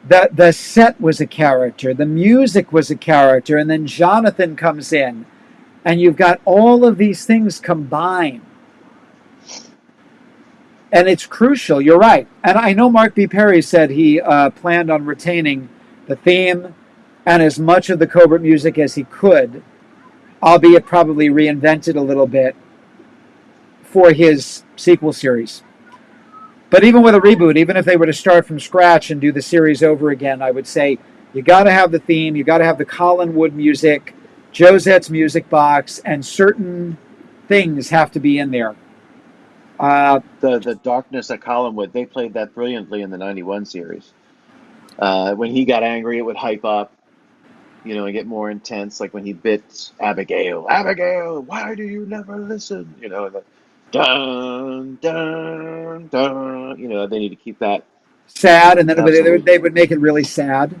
The set was a character, the music was a character, and then Jonathan comes in, and you've got all of these things combined. And it's crucial, you're right. And I know Mark B. Perry said he planned on retaining the theme and as much of the Colbert music as he could, albeit probably reinvented a little bit, for his sequel series. But even with a reboot, even if they were to start from scratch and do the series over again, I would say you got to have the theme, you got to have the Colin Wood music, Josette's music box, and certain things have to be in there. The darkness at Collinwood, they played that brilliantly in the 91 series. When he got angry, it would hype up, and get more intense, like when he bit Abigail, why do you never listen? Dun, dun, dun. They need to keep that sad, and then they would make it really sad.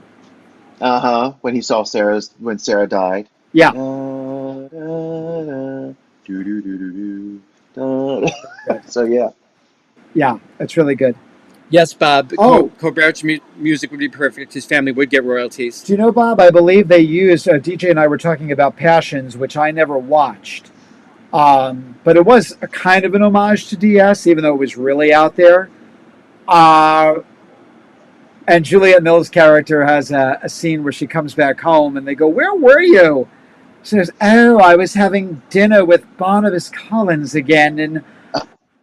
When he saw when Sarah died. Yeah. Da, da, da, do, do, do, do, do, da. So yeah. Yeah, that's really good. Yes, Bob. Oh. Colbert's music would be perfect. His family would get royalties. Do you know, Bob, I believe they used, DJ and I were talking about Passions, which I never watched. But it was a kind of an homage to DS, even though it was really out there. Uh, and Juliette Mills' character has a scene where she comes back home and they go, "Where were you?" She says, "Oh, I was having dinner with Barnabas Collins again." And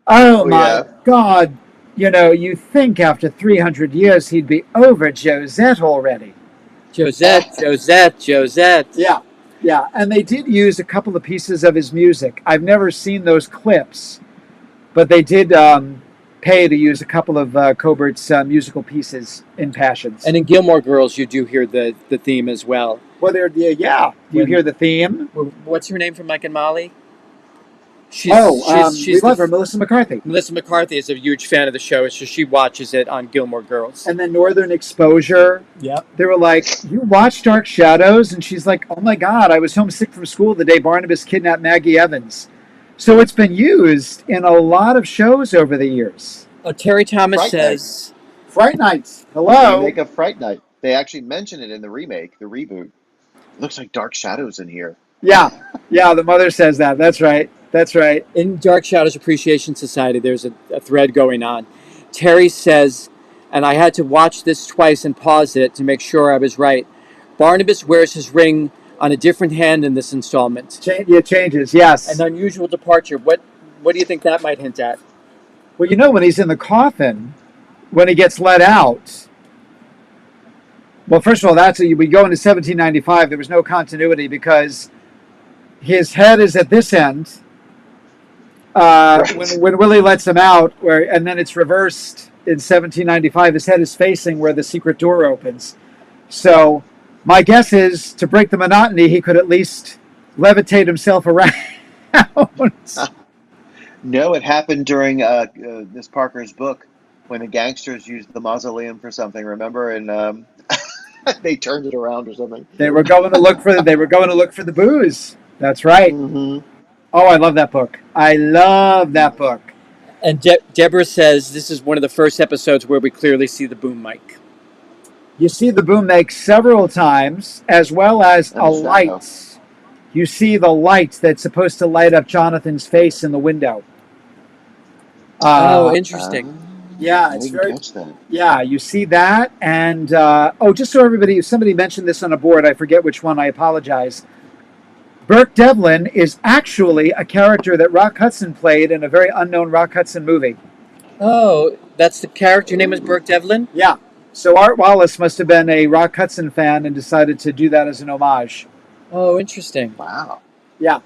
oh Oh my yeah. God, you think after 300 years he'd be over Josette already. Josette, Josette, Josette. Yeah, yeah. And they did use a couple of pieces of his music. I've never seen those clips, but they did pay to use a couple of Cobert's musical pieces in Passions. And in Gilmore Girls, you do hear the theme as well. Well, yeah. Do you hear the theme? What's her name from Mike and Molly? We love her, Melissa McCarthy. Melissa McCarthy is a huge fan of the show, so she watches it on Gilmore Girls. And then Northern Exposure. Yep. They were like, "You watch Dark Shadows?" And she's like, "Oh my God, I was homesick from school the day Barnabas kidnapped Maggie Evans." So it's been used in a lot of shows over the years. Terry Thomas says... Fright Nights. Hello. Remake of Fright Night. They actually mention it in the remake, the reboot. Looks like Dark Shadows in here. Yeah, the mother says that. That's right. In Dark Shadows Appreciation Society, there's a thread going on. Terry says, and I had to watch this twice and pause it to make sure I was right, Barnabas wears his ring on a different hand in this installment. It changes, yes. An unusual departure. What do you think that might hint at? Well, when he's in the coffin, when he gets let out, well, first of all, we go into 1795. There was no continuity because his head is at this end Right. when Willie lets him out, and then it's reversed in 1795. His head is facing where the secret door opens. So my guess is, to break the monotony, he could at least levitate himself around. No, it happened during this Parker's book when the gangsters used the mausoleum for something. Remember, and they turned it around or something. They were going to look for the booze. That's right. Mm-hmm. Oh, I love that book. And Deborah says this is one of the first episodes where we clearly see the boom mic. You see the boom mic several times, as well as a light. You see the light that's supposed to light up Jonathan's face in the window. Interesting. Yeah, it's very. Yeah, you see that, and just so somebody mentioned this on a board. I forget which one. I apologize. Burke Devlin is actually a character that Rock Hudson played in a very unknown Rock Hudson movie. Oh, that's the character name is Burke Devlin? Yeah. So Art Wallace must have been a Rock Hudson fan and decided to do that as an homage. Oh, interesting. Wow. Yeah.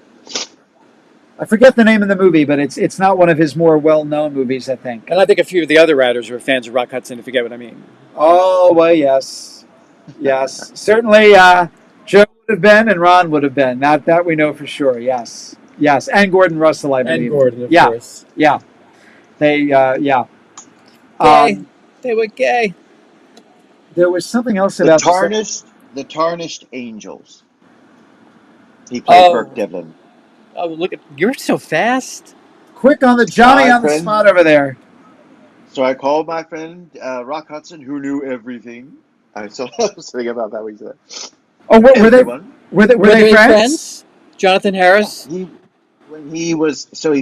I forget the name of the movie, but it's not one of his more well-known movies, I think. And I think a few of the other writers were fans of Rock Hudson, if you get what I mean. Oh, well, yes. Yes. Certainly, Joe would have been and Ron would have been. That we know for sure, yes. Yes, and Gordon Russell, I believe. And Gordon, of course. Yeah. They, Gay. They were gay. There was something else about the Tarnished Angels. He played Burke Devlin. Oh, look at you're so fast. Quick on the Johnny on the spot over there. So I called my friend Rock Hudson, who knew everything. I was thinking about that when you said that. Oh, were they friends? Jonathan Harris. He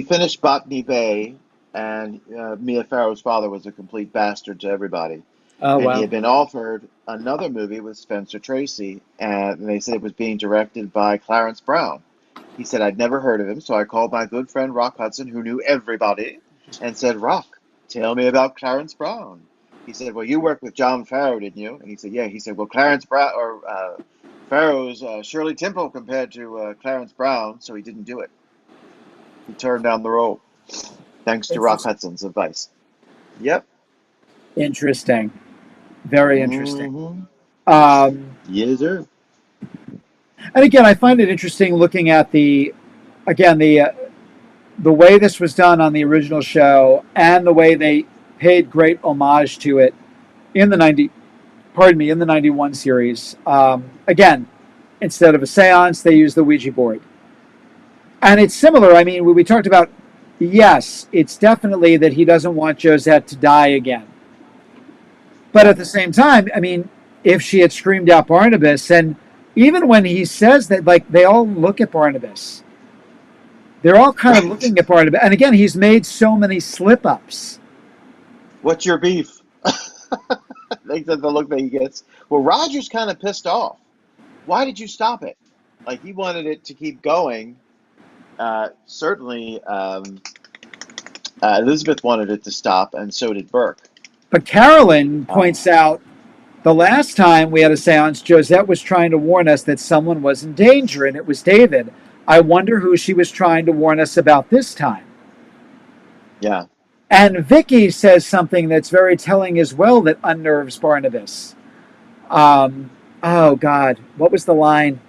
finished Botany Bay, and Mia Farrow's father was a complete bastard to everybody. Oh, wow. He had been offered another movie with Spencer Tracy, and they said it was being directed by Clarence Brown. He said, I'd never heard of him, so I called my good friend Rock Hudson, who knew everybody, and said, Rock, tell me about Clarence Brown. He said, well, you worked with John Farrow, didn't you? And he said, yeah. He said, well, Clarence Brown, or Farrow's Shirley Temple compared to Clarence Brown, so he didn't do it. He turned down the role, thanks to Rock Hudson's advice. Yep. Interesting. Very interesting. Mm-hmm. Yes, sir. And again, I find it interesting looking at the way this was done on the original show and the way they paid great homage to it in the 91 series. Again, instead of a seance, they use the Ouija board. And it's similar. I mean, we talked about, yes, it's definitely that he doesn't want Josette to die again. But at the same time, I mean, if she had screamed out Barnabas, and even when he says that, like, they all look at Barnabas. They're all kind of looking at Barnabas. And again, he's made so many slip-ups. What's your beef? Like the look that he gets. Well, Roger's kind of pissed off. Why did you stop it? Like he wanted it to keep going. Certainly, Elizabeth wanted it to stop, and so did Burke. But Carolyn Uh, points out the last time we had a seance, Josette was trying to warn us that someone was in danger, and it was David. I wonder who she was trying to warn us about this time. yeah. And Vicky says something that's very telling as well that unnerves Barnabas. Oh, God. What was the line?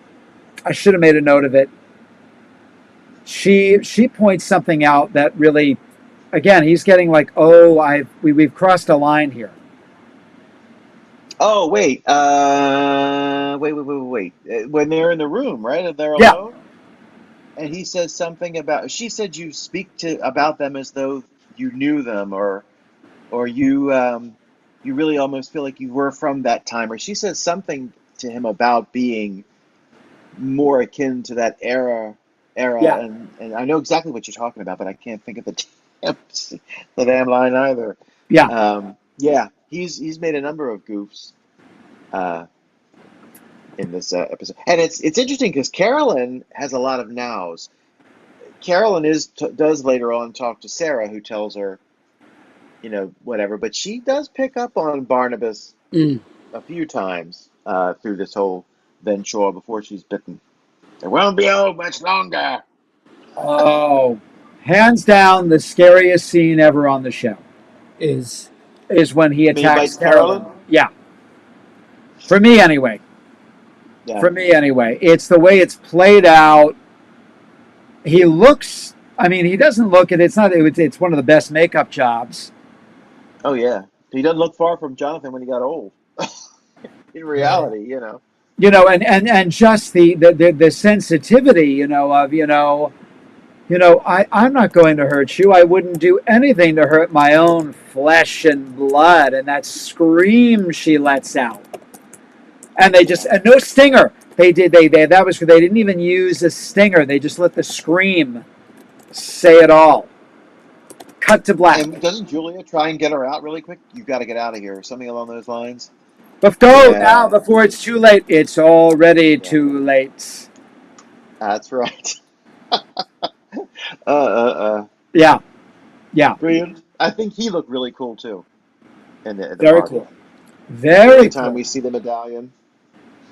I should have made a note of it. She points something out that really, again, he's getting like, oh, we've crossed a line here. Oh, wait. Wait. When they're in the room, right? And they're Yeah, alone, and he says something about. She said you speak to about them as though you knew them, or you really almost feel like you were from that time. Or she says something to him about being more akin to that era, yeah, and I know exactly what you're talking about, but I can't think of damn, the damn line either. yeah. Yeah, he's made a number of goofs uh, in this episode, and it's interesting because Carolyn has a lot of nows. Carolyn does later on talk to Sarah, who tells her, whatever, but she does pick up on Barnabas Mm. a few times through this whole venture before she's bitten. It won't be over much longer. Oh, hands down, the scariest scene ever on the show Is is when he When he attacks bites Carolyn. Carolyn? Yeah, for me anyway. Yeah. For me anyway. It's the way it's played out. He looks, I mean, he doesn't look it. It's one of the best makeup jobs. Oh yeah. He doesn't look far from Jonathan when he got old. In reality. And just the sensitivity, I'm not going to hurt you. I wouldn't do anything to hurt my own flesh and blood. And that scream she lets out. And and no stinger. They didn't even use a stinger. They just let the scream say it all. Cut to black. And doesn't Julia try and get her out really quick? You've got to get out of here, or something along those lines. But go now Yeah. before it's too late. It's already Yeah. too late. That's right. uh. Yeah. Yeah. Brilliant. I think he looked really cool too in the Very party. cool. Very Anytime cool. we see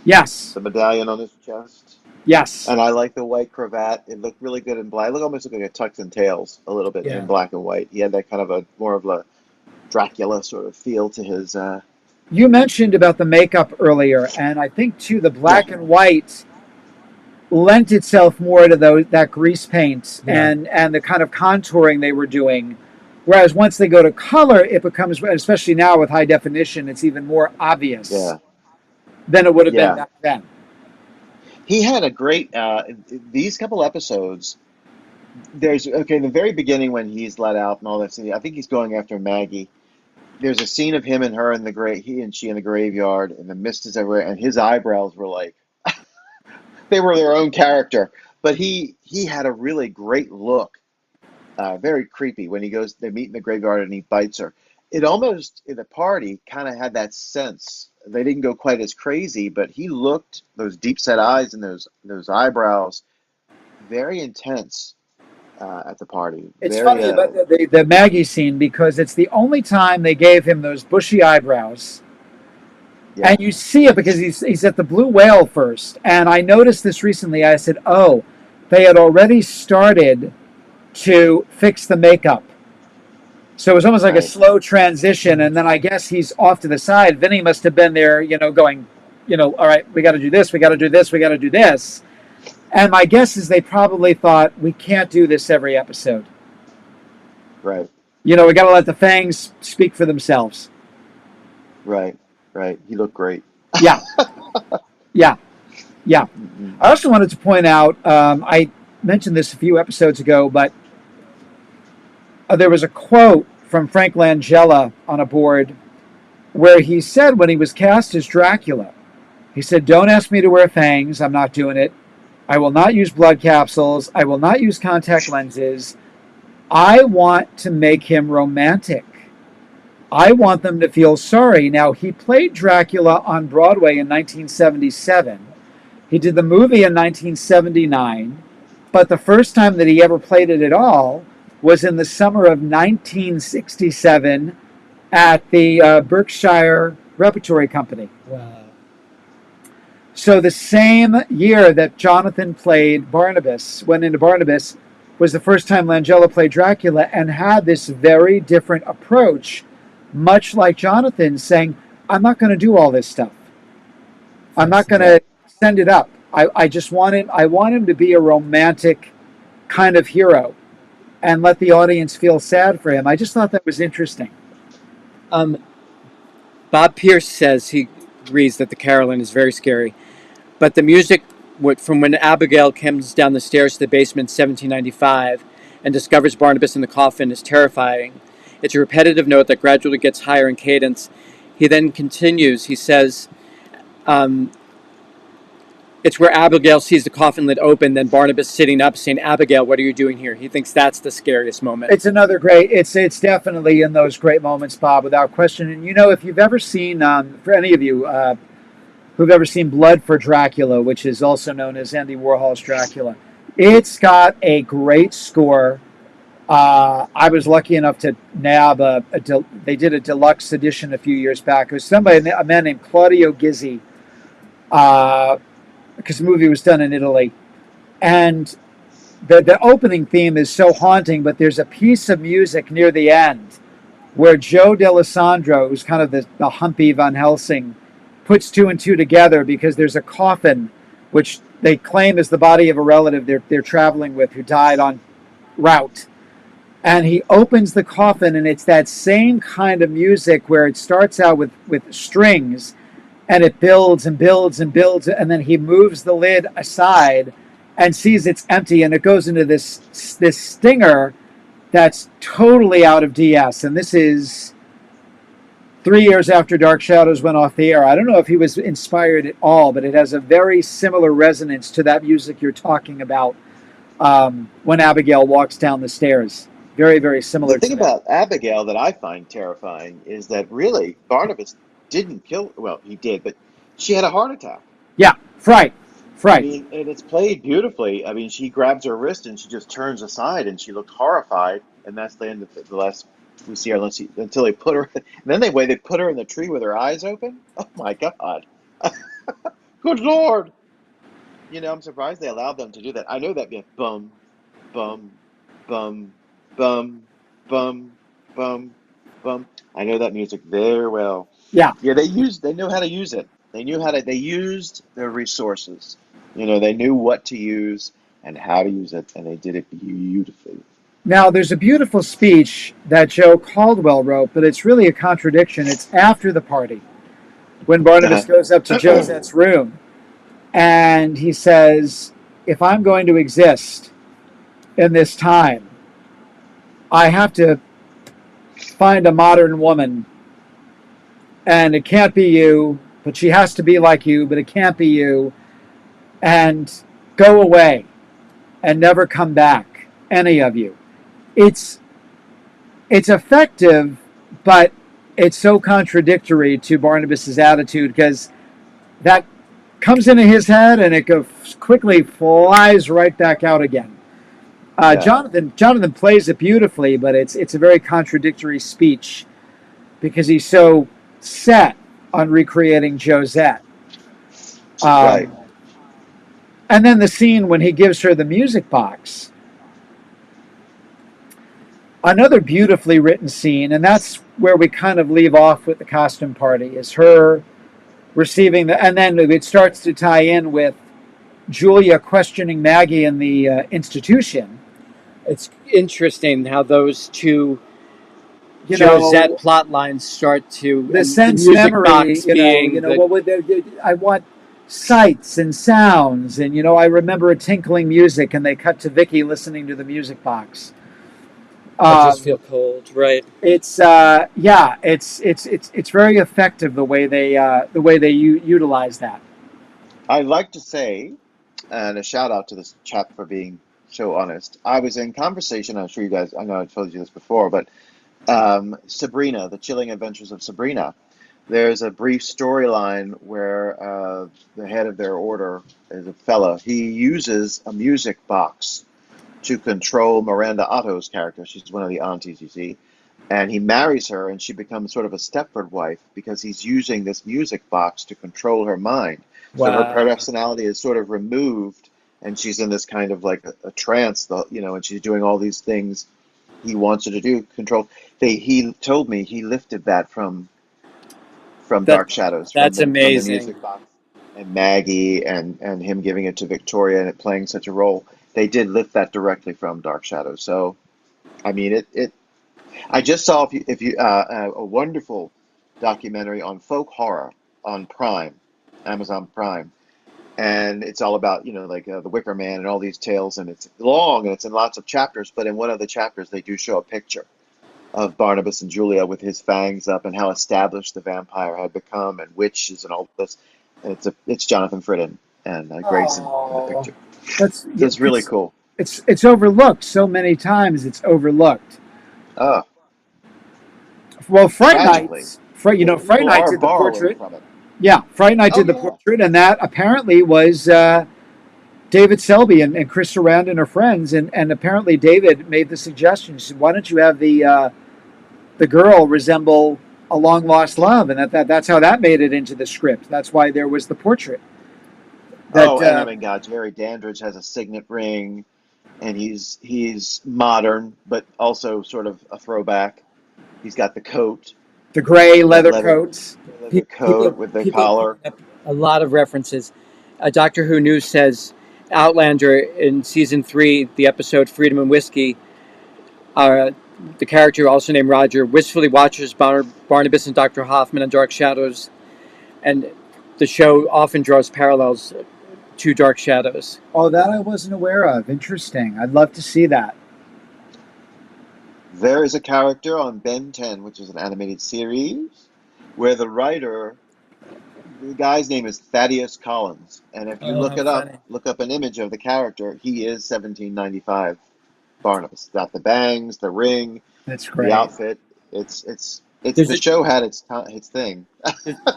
Yes. the medallion on his chest. Yes. And I like the white cravat. It looked really good in black. It almost looked like a tux and tails a little bit Yeah. in black and white. He had that kind of more of a Dracula sort of feel to his. You mentioned about the makeup earlier, and I think too the Yeah, black and white lent itself more to that grease paint Yeah. and the kind of contouring they were doing. Whereas once they go to color, it becomes, especially now with high definition, it's even more obvious yeah, than it would have been yeah. back then. He had a great. These couple episodes. There's okay. In the very beginning when he's let out and all that. I think he's going after Maggie. There's a scene of him and her in he and she in the graveyard, and the mist is everywhere, and his eyebrows were like they were their own character. But he had a really great look. Very creepy when they meet in the graveyard and he bites her. It almost in the party kind of had that sense. They didn't go quite as crazy, but he looked those deep set eyes and those eyebrows very intense at the party. It's Very funny about the Maggie scene because it's the only time they gave him those bushy eyebrows. yeah, And you see it because he's at the Blue Whale first. And I noticed this recently. I said, oh, they had already started to fix the makeup. So it was almost like a right, slow transition. And then I guess he's off to the side. Vinny must have been there, going, all right, we got to do this, we got to do this, we got to do this. And my guess is they probably thought, we can't do this every episode. right, We got to let the fangs speak for themselves. right. He looked great. Yeah, yeah, yeah. Mm-mm. I also wanted to point out, I mentioned this a few episodes ago, but there was a quote from Frank Langella on a board where he said when he was cast as Dracula, he said, don't ask me to wear fangs. I'm not doing it. I will not use blood capsules. I will not use contact lenses. I want to make him romantic. I want them to feel sorry. Now, he played Dracula on Broadway in 1977. He did the movie in 1979, but the first time that he ever played it at all was in the summer of 1967 at the Berkshire Repertory Company. Wow. So the same year that Jonathan played Barnabas, went into Barnabas, was the first time Langella played Dracula and had this very different approach, much like Jonathan saying, I'm not going to do all this stuff. I'm not going to send it up. I just I want him to be a romantic kind of hero and let the audience feel sad for him. I just thought that was interesting. Um, Bob Pierce says he agrees that the Carolyn is very scary, but the music from when Abigail comes down the stairs to the basement in 1795 and discovers Barnabas in the coffin is terrifying. It's a repetitive note that gradually gets higher in cadence. He then continues, he says, it's where Abigail sees the coffin lid open, then Barnabas sitting up saying, Abigail, what are you doing here? He thinks that's the scariest moment. It's another great, it's definitely in those great moments, Bob, without question. And you know, if you've ever seen, for any of you who've ever seen Blood for Dracula, which is also known as Andy Warhol's Dracula, it's got a great score. I was lucky enough to nab they did a deluxe edition a few years back. It was somebody, a man named Claudio Gizzi, because the movie was done in Italy. And the opening theme is so haunting, but there's a piece of music near the end where Joe D'Alessandro, who's kind of the humpy Van Helsing, puts two and two together because there's a coffin which they claim is the body of a relative they're traveling with who died en route. And he opens the coffin, and it's that same kind of music where it starts out with strings, and it builds and builds and builds, and then he moves the lid aside and sees it's empty, and it goes into this stinger that's totally out of DS. And this is 3 years after Dark Shadows went off the air. I don't know if he was inspired at all, but it has a very similar resonance to that music you're talking about when Abigail walks down the stairs. Very, very similar. The thing about Abigail that I find terrifying is that really Barnabas didn't kill. Well, he did, but she had a heart attack. Yeah, right. I mean, and it's played beautifully. I mean, she grabs her wrist and she just turns aside, and she looked horrified. And that's the end of the last we see her until they put her. And then they put her in the tree with her eyes open. Oh my God! Good Lord! You know, I'm surprised they allowed them to do that. I know that bum, bum, bum, bum, bum, bum, bum. I know that music very well. Yeah. Yeah, they know how to use it. They used their resources. You know, they knew what to use and how to use it, and they did it beautifully. Now, there's a beautiful speech that Joe Caldwell wrote, but it's really a contradiction. It's after the party when Barnabas goes up to Josette's room, and he says, if I'm going to exist in this time, I have to find a modern woman, and it can't be you, but she has to be like you, but it can't be you, and go away and never come back, any of you. It's effective, but it's so contradictory to Barnabas's attitude, because that comes into his head and it quickly flies right back out again. Jonathan plays it beautifully, but it's a very contradictory speech because he's so set on recreating Josette. Right. And then the scene when he gives her the music box. Another beautifully written scene, and that's where we kind of leave off with the costume party, is her receiving and then it starts to tie in with Julia questioning Maggie in the institution. It's interesting how those two Josette plot lines start to the sense memory. I want sights and sounds, and I remember a tinkling music, and they cut to Vicky listening to the music box. I just feel cold, right? It's it's very effective the way they utilize that. I'd like to say, and a shout out to this chap for being so honest. I was in conversation. I'm sure you guys. I know I told you this before, but Sabrina, The Chilling Adventures of Sabrina. There's a brief storyline where the head of their order is a fella. He uses a music box to control Miranda Otto's character. She's one of the aunties, you see. And he marries her, and she becomes sort of a Stepford wife because he's using this music box to control her mind. So her Wow. personality is sort of removed, and she's in this kind of like a trance, and she's doing all these things he wants her to do. Control. He told me he lifted that from That Dark Shadows, that's from the amazing. music box, and Maggie and him giving it to Victoria and it playing such a role. They did lift that directly from Dark Shadows. So I mean, it. I just saw a wonderful documentary on folk horror on Prime, Amazon Prime, and it's all about like the Wicker Man and all these tales, and it's long and it's in lots of chapters. But in one of the chapters, they do show a picture of Barnabas and Julia with his fangs up and how established the vampire had become and witches and all this. And it's Jonathan Fridden and Grayson in the Oh, picture. that's So it's really cool. it's overlooked so many times. It's overlooked. Oh, Well, Fright tragically, Nights, but Fright people Night are did the borrowing portrait. from it. Yeah, Fright Night Oh did the yeah. portrait, and that apparently was David Selby and Chris Sarandon are friends, and apparently David made the suggestion. He said, "Why don't you have the girl resemble a long lost love?" And that's how that made it into the script. That's why there was the portrait. That Oh, and I mean, God, Jerry Dandridge has a signet ring, and he's modern, but also sort of a throwback. He's got the coat, the gray that leather leather coats. leather People coat with the people are collar. picking up a lot of references. Doctor Who News says Outlander in season 3, the episode Freedom and Whiskey. Uh, the character, also named Roger, wistfully watches Barnabas and Dr. Hoffman on Dark Shadows, and the show often draws parallels to Dark Shadows. Oh, that I wasn't aware of. Interesting. I'd love to see that. There is a character on Ben 10, which is an animated series, where the guy's name is Thaddeus Collins, and if you Oh, funny. look up an image of the character, he is 1795 Barnabas. Got the bangs, the ring, That's the great. outfit. It's There's the show had its thing,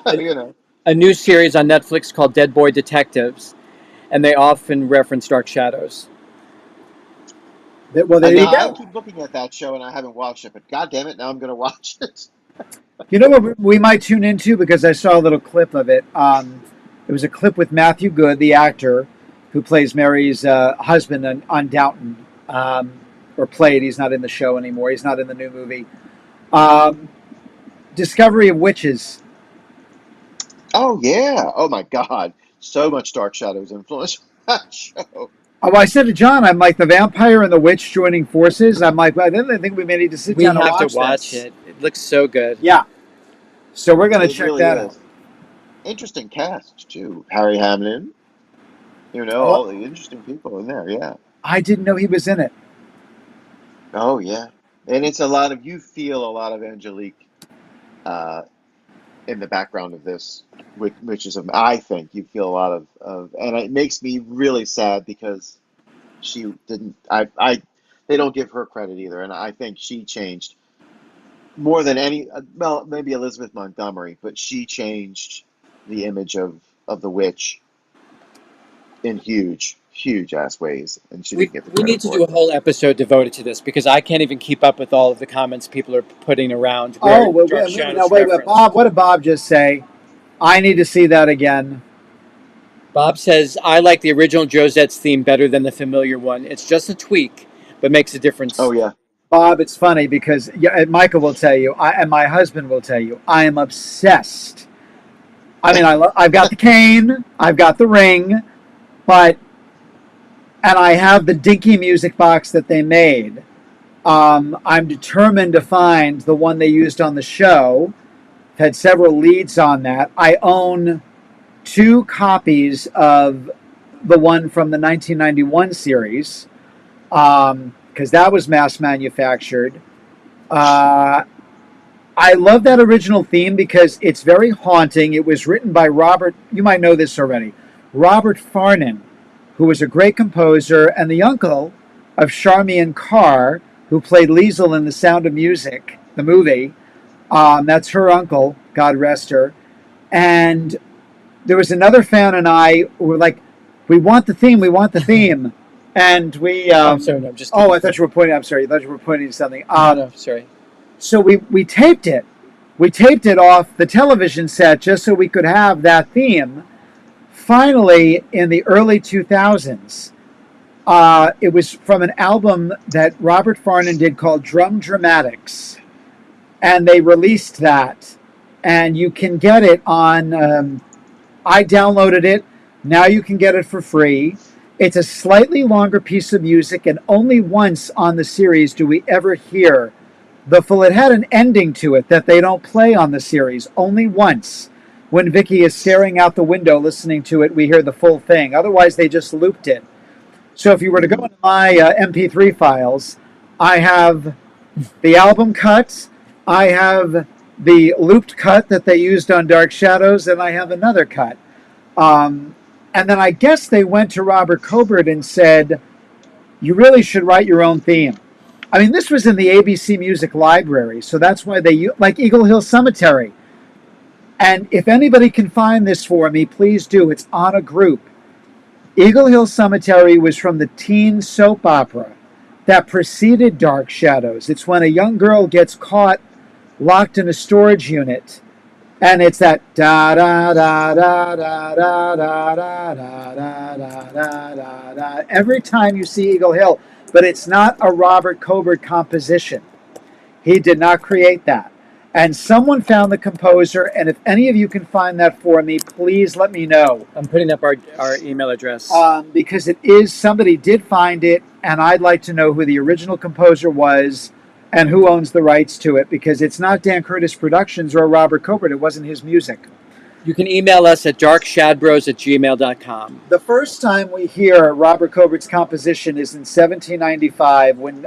a, you know. a new series on Netflix called Dead Boy Detectives, and they often reference Dark Shadows. Well, there you Now I go. keep looking at that show and I haven't watched it, but God damn it, now I'm gonna watch it. You know what we might tune into because I saw a little clip of it. It was a clip with Matthew Good, the actor who plays Mary's husband on Downton, or played. He's not in the show anymore. He's not in the new movie. Um, Discovery of Witches. Oh yeah. Oh my God. So much Dark Shadows influence on that show. Oh, I said to John, I'm like the vampire and the witch joining forces. I'm like, well, then I think we may need to sit We down and have to watch watch this. it. It looks so good. Yeah. So we're going to It check really that out. is. Interesting cast too. Harry Hamlin, Oh, all the interesting people in there, yeah. I didn't know he was in it. Oh yeah. And it's a lot of you feel a lot of Angelique uh in the background of this, which is I think you feel a lot of and it makes me really sad because she didn't I they don't give her credit either, and I think she changed more than any well maybe Elizabeth Montgomery, but she changed the image of the witch in huge ass ways, and she We didn't get the we need credit to for do it. a whole episode devoted to this because I can't even keep up with all of the comments people are putting around where Oh, wait, Dark now Shadows wait. referenced. Bob, what did Bob just say? I need to see that again. Bob says, I like the original Josette's theme better than the familiar one. It's just a tweak, but makes a Oh difference. yeah. Bob, it's funny because yeah, and Michael will tell you, and my husband will tell you, I am obsessed. I mean, I've got the cane, I've got the ring, but and I have the dinky music box that they made. I'm determined to find the one they used on the show. I've had several leads on that. I own two copies of the one from the 1991 series because that was mass manufactured. Uh, I love that original theme because it's very haunting. It was written by Robert, you might know this already, Robert Farnon, who was a great composer and the uncle of Charmian Carr, who played Liesel in The Sound of Music, the movie. That's her uncle, God rest her. And there was another fan and I were like, we want the theme, we want the theme. And we. I'm sorry, no, just. Oh, I thought you were pointing. I'm sorry. I thought you were pointing to something. No, sorry. So we taped it. We taped it off the television set just so we could have that theme. Finally, in the early 2000s, it was from an album that Robert Farnon did called Drum Dramatics. And they released that. And you can get it on. I downloaded it. Now you can get it for free. It's a slightly longer piece of music, and only once on the series do we ever hear the full. It had an ending to it that they don't play on the series. Only once, when Vicky is staring out the window listening to it, we hear the full thing. Otherwise, they just looped it. So if you were to go into my MP3 files, I have the album cut, I have the looped cut that they used on Dark Shadows, and I have another cut. And then I guess they went to Robert Cobert and said, you really should write your own theme. I mean, this was in the ABC Music Library, so that's why they, like Eagle Hill Cemetery. And if anybody can find this for me, please do. It's on a group. Eagle Hill Cemetery was from the teen soap opera that preceded Dark Shadows. It's when a young girl gets caught locked in a storage unit. And it's that da da da da da da da da da da da da da every time you see Eagle Hill, but it's not a Robert Cobert composition. He did not create that. And someone found the composer, and if any of you can find that for me, please let me know. I'm putting up our email address. Because it is, somebody did find it, and I'd like to know who the original composer was and who owns the rights to it, because it's not Dan Curtis Productions or Robert Cobert. It wasn't his music. You can email us at darkshadbros@gmail.com. The first time we hear Robert Cobert's composition is in 1795 when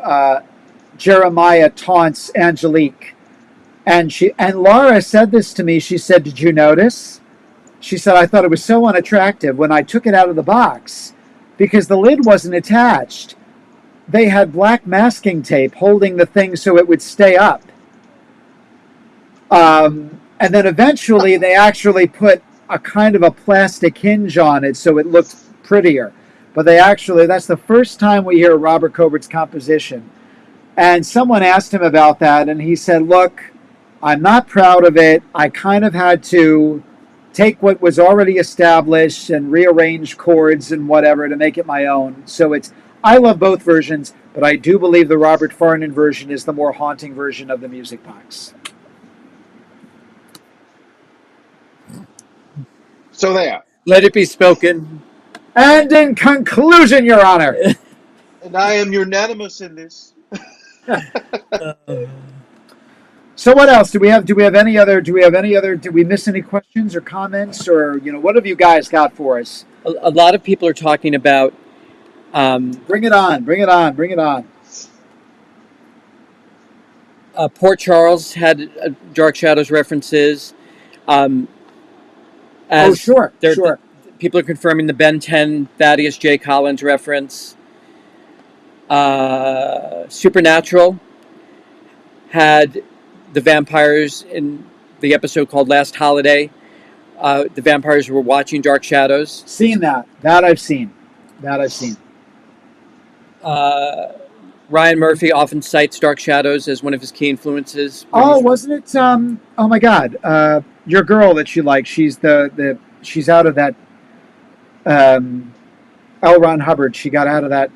Jeremiah taunts Angelique. And Laura said this to me. She said, did you notice? She said, I thought it was so unattractive when I took it out of the box because the lid wasn't attached. They had black masking tape holding the thing so it would stay up. And then eventually they actually put a kind of a plastic hinge on it so it looked prettier. But that's the first time we hear Robert Cobert's composition. And someone asked him about that, and he said, look, I'm not proud of it. I kind of had to take what was already established and rearrange chords and whatever to make it my own. So I love both versions, but I do believe the Robert Farnon version is the more haunting version of the music box. So there. Let it be spoken. And in conclusion, Your Honor. And I am unanimous in this. So what else do we have? Do we miss any questions or comments, or what have you guys got for us? A lot of people are talking about. Bring it on. Port Charles had Dark Shadows references. Sure. People are confirming the Ben 10 Thaddeus J. Collins reference. Supernatural had the vampires in the episode called Last Holiday. The vampires were watching Dark Shadows. Seen that. That I've seen. Ryan Murphy often cites Dark Shadows as one of his key influences. Wasn't it? Oh my God! Your girl that you like. She's she's out of that. L. Ron Hubbard. She got out of that.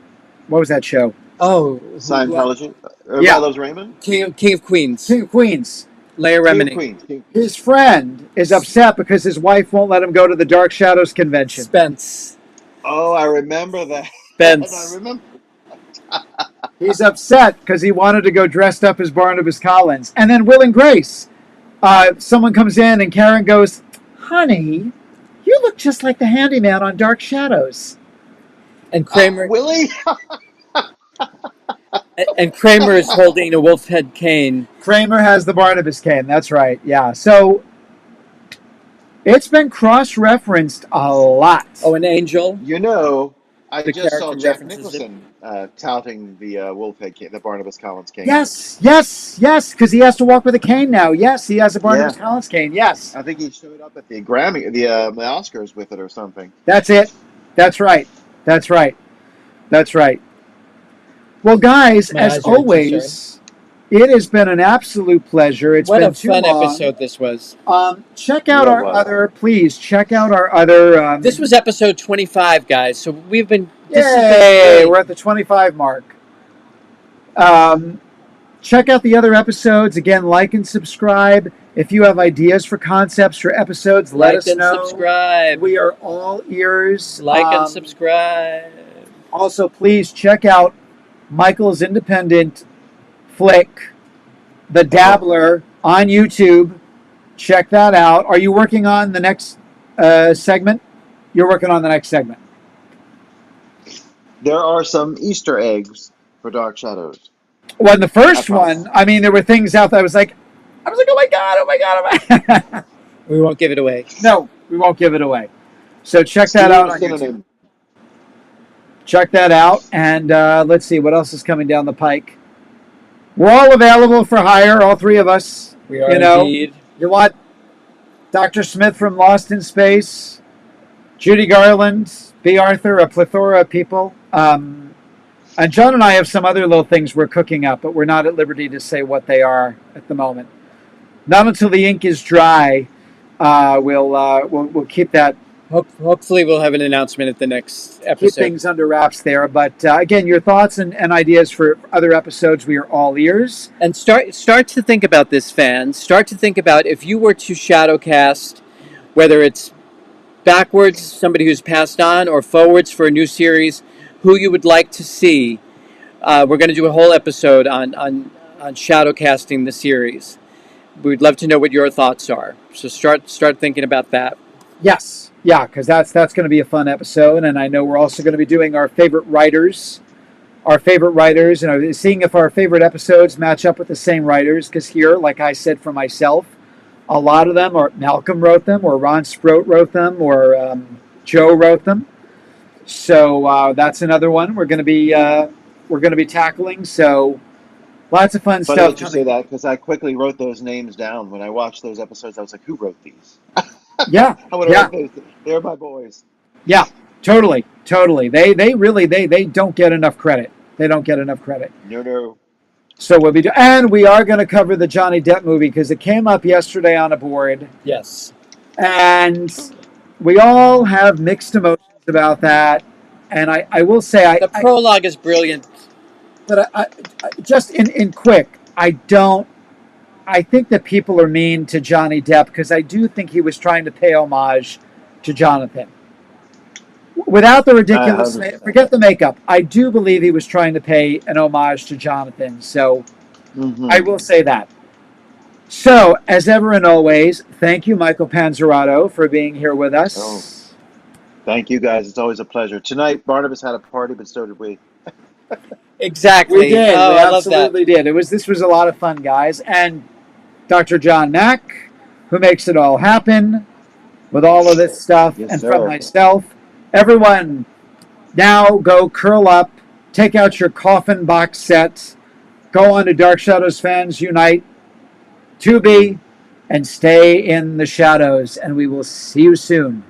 What was that show? Oh, Scientology. Yeah, Loves Raymond. King of Queens. King of Queens. Leia Remini. His friend is upset because his wife won't let him go to the Dark Shadows convention. Spence. Oh, I remember that. Spence. I remember. He's upset because he wanted to go dressed up as Barnabas Collins. And then Will and Grace. Someone comes in and Karen goes, honey, you look just like the handyman on Dark Shadows. And Kramer. Willie? And Kramer is holding a wolf head cane. Kramer has the Barnabas cane. That's right. Yeah. So it's been cross-referenced a lot. Oh, an angel. I the just saw character Jack references it. Nicholson touting the Wolfhead cane, the Barnabas Collins cane. Yes, yes, yes, because he has to walk with a cane now. Yes, he has a Yeah, Barnabas Collins cane. Yes, I think he showed up at the the Oscars with it or something. that's it. That's right. That's right. That's right. Well, guys, My as eyes are itchy, sorry. always, it has been an absolute pleasure. It's What a been too fun long. episode this was. Check out Yeah, it our was. other, please check out our other. This was episode 25, guys. So we've been. This has been Yay! really. We're at the 25 mark. Um, check out the other episodes. Again, like and subscribe. If you have ideas for concepts for episodes, let Like us and know. subscribe. We are all ears. Like and subscribe. Also, please check out Michael's independent flick, The Dabbler, on YouTube. Check that out. Are you working on the next segment? You're working on the next segment. There are some Easter eggs for Dark Shadows. Well, in the first I promise. one, I mean, there were things out there. I was like, oh my god, oh my god, oh my god. We won't give it away. No, we won't give it away. So check that out on YouTube. Check that out, and let's see what else is coming down the pike. We're all available for hire, all three of us. We are indeed. You want Dr. Smith from Lost in Space, Judy Garland, B. Arthur, a plethora of people. And John and I have some other little things we're cooking up, but we're not at liberty to say what they are at the moment. Not until the ink is dry, we'll keep that. Hopefully, we'll have an announcement at the next episode. Keep things under wraps there. But again, your thoughts and ideas for other episodes, we are all ears. And start to think about this, fans. Start to think about if you were to shadowcast, whether it's backwards, somebody who's passed on, or forwards for a new series, who you would like to see. We're going to do a whole episode on shadowcasting the series. We'd love to know what your thoughts are. So start thinking about that. Yes, yeah, because that's going to be a fun episode, and I know we're also going to be doing our favorite writers. Seeing if our favorite episodes match up with the same writers. Because here, like I said for myself, a lot of them are Malcolm wrote them, or Ron Sproat wrote them, or Joe wrote them. So that's another one we're going to be tackling. So lots of fun stuff. Funny that you say that, because I quickly wrote those names down when I watched those episodes. I was like, "Who wrote these?" Yeah, I would have wrote those. They're my boys. Yeah, totally. They really don't get enough credit. They don't get enough credit. No. So we'll be and we are going to cover the Johnny Depp movie because it came up yesterday on a board. Yes. And we all have mixed emotions about that. And I will say the prologue is brilliant. But I just in quick, I think that people are mean to Johnny Depp because I do think he was trying to pay homage to Jonathan. Without the ridiculous, forget the makeup. I do believe he was trying to pay an homage to Jonathan. So I will say that. So, as ever and always, thank you, Michael Panzerato, for being here with us. Oh, thank you, guys. It's always a pleasure. Tonight, Barnabas had a party, but so did we. Exactly. We did. Oh, we I absolutely love that. did. This was a lot of fun, guys. And Dr. John Mack, who makes it all happen with all of this stuff, Yes, and sir. from myself. Everyone, now go curl up, take out your coffin box set, go on to Dark Shadows Fans Unite, Tubi, and stay in the shadows. And we will see you soon.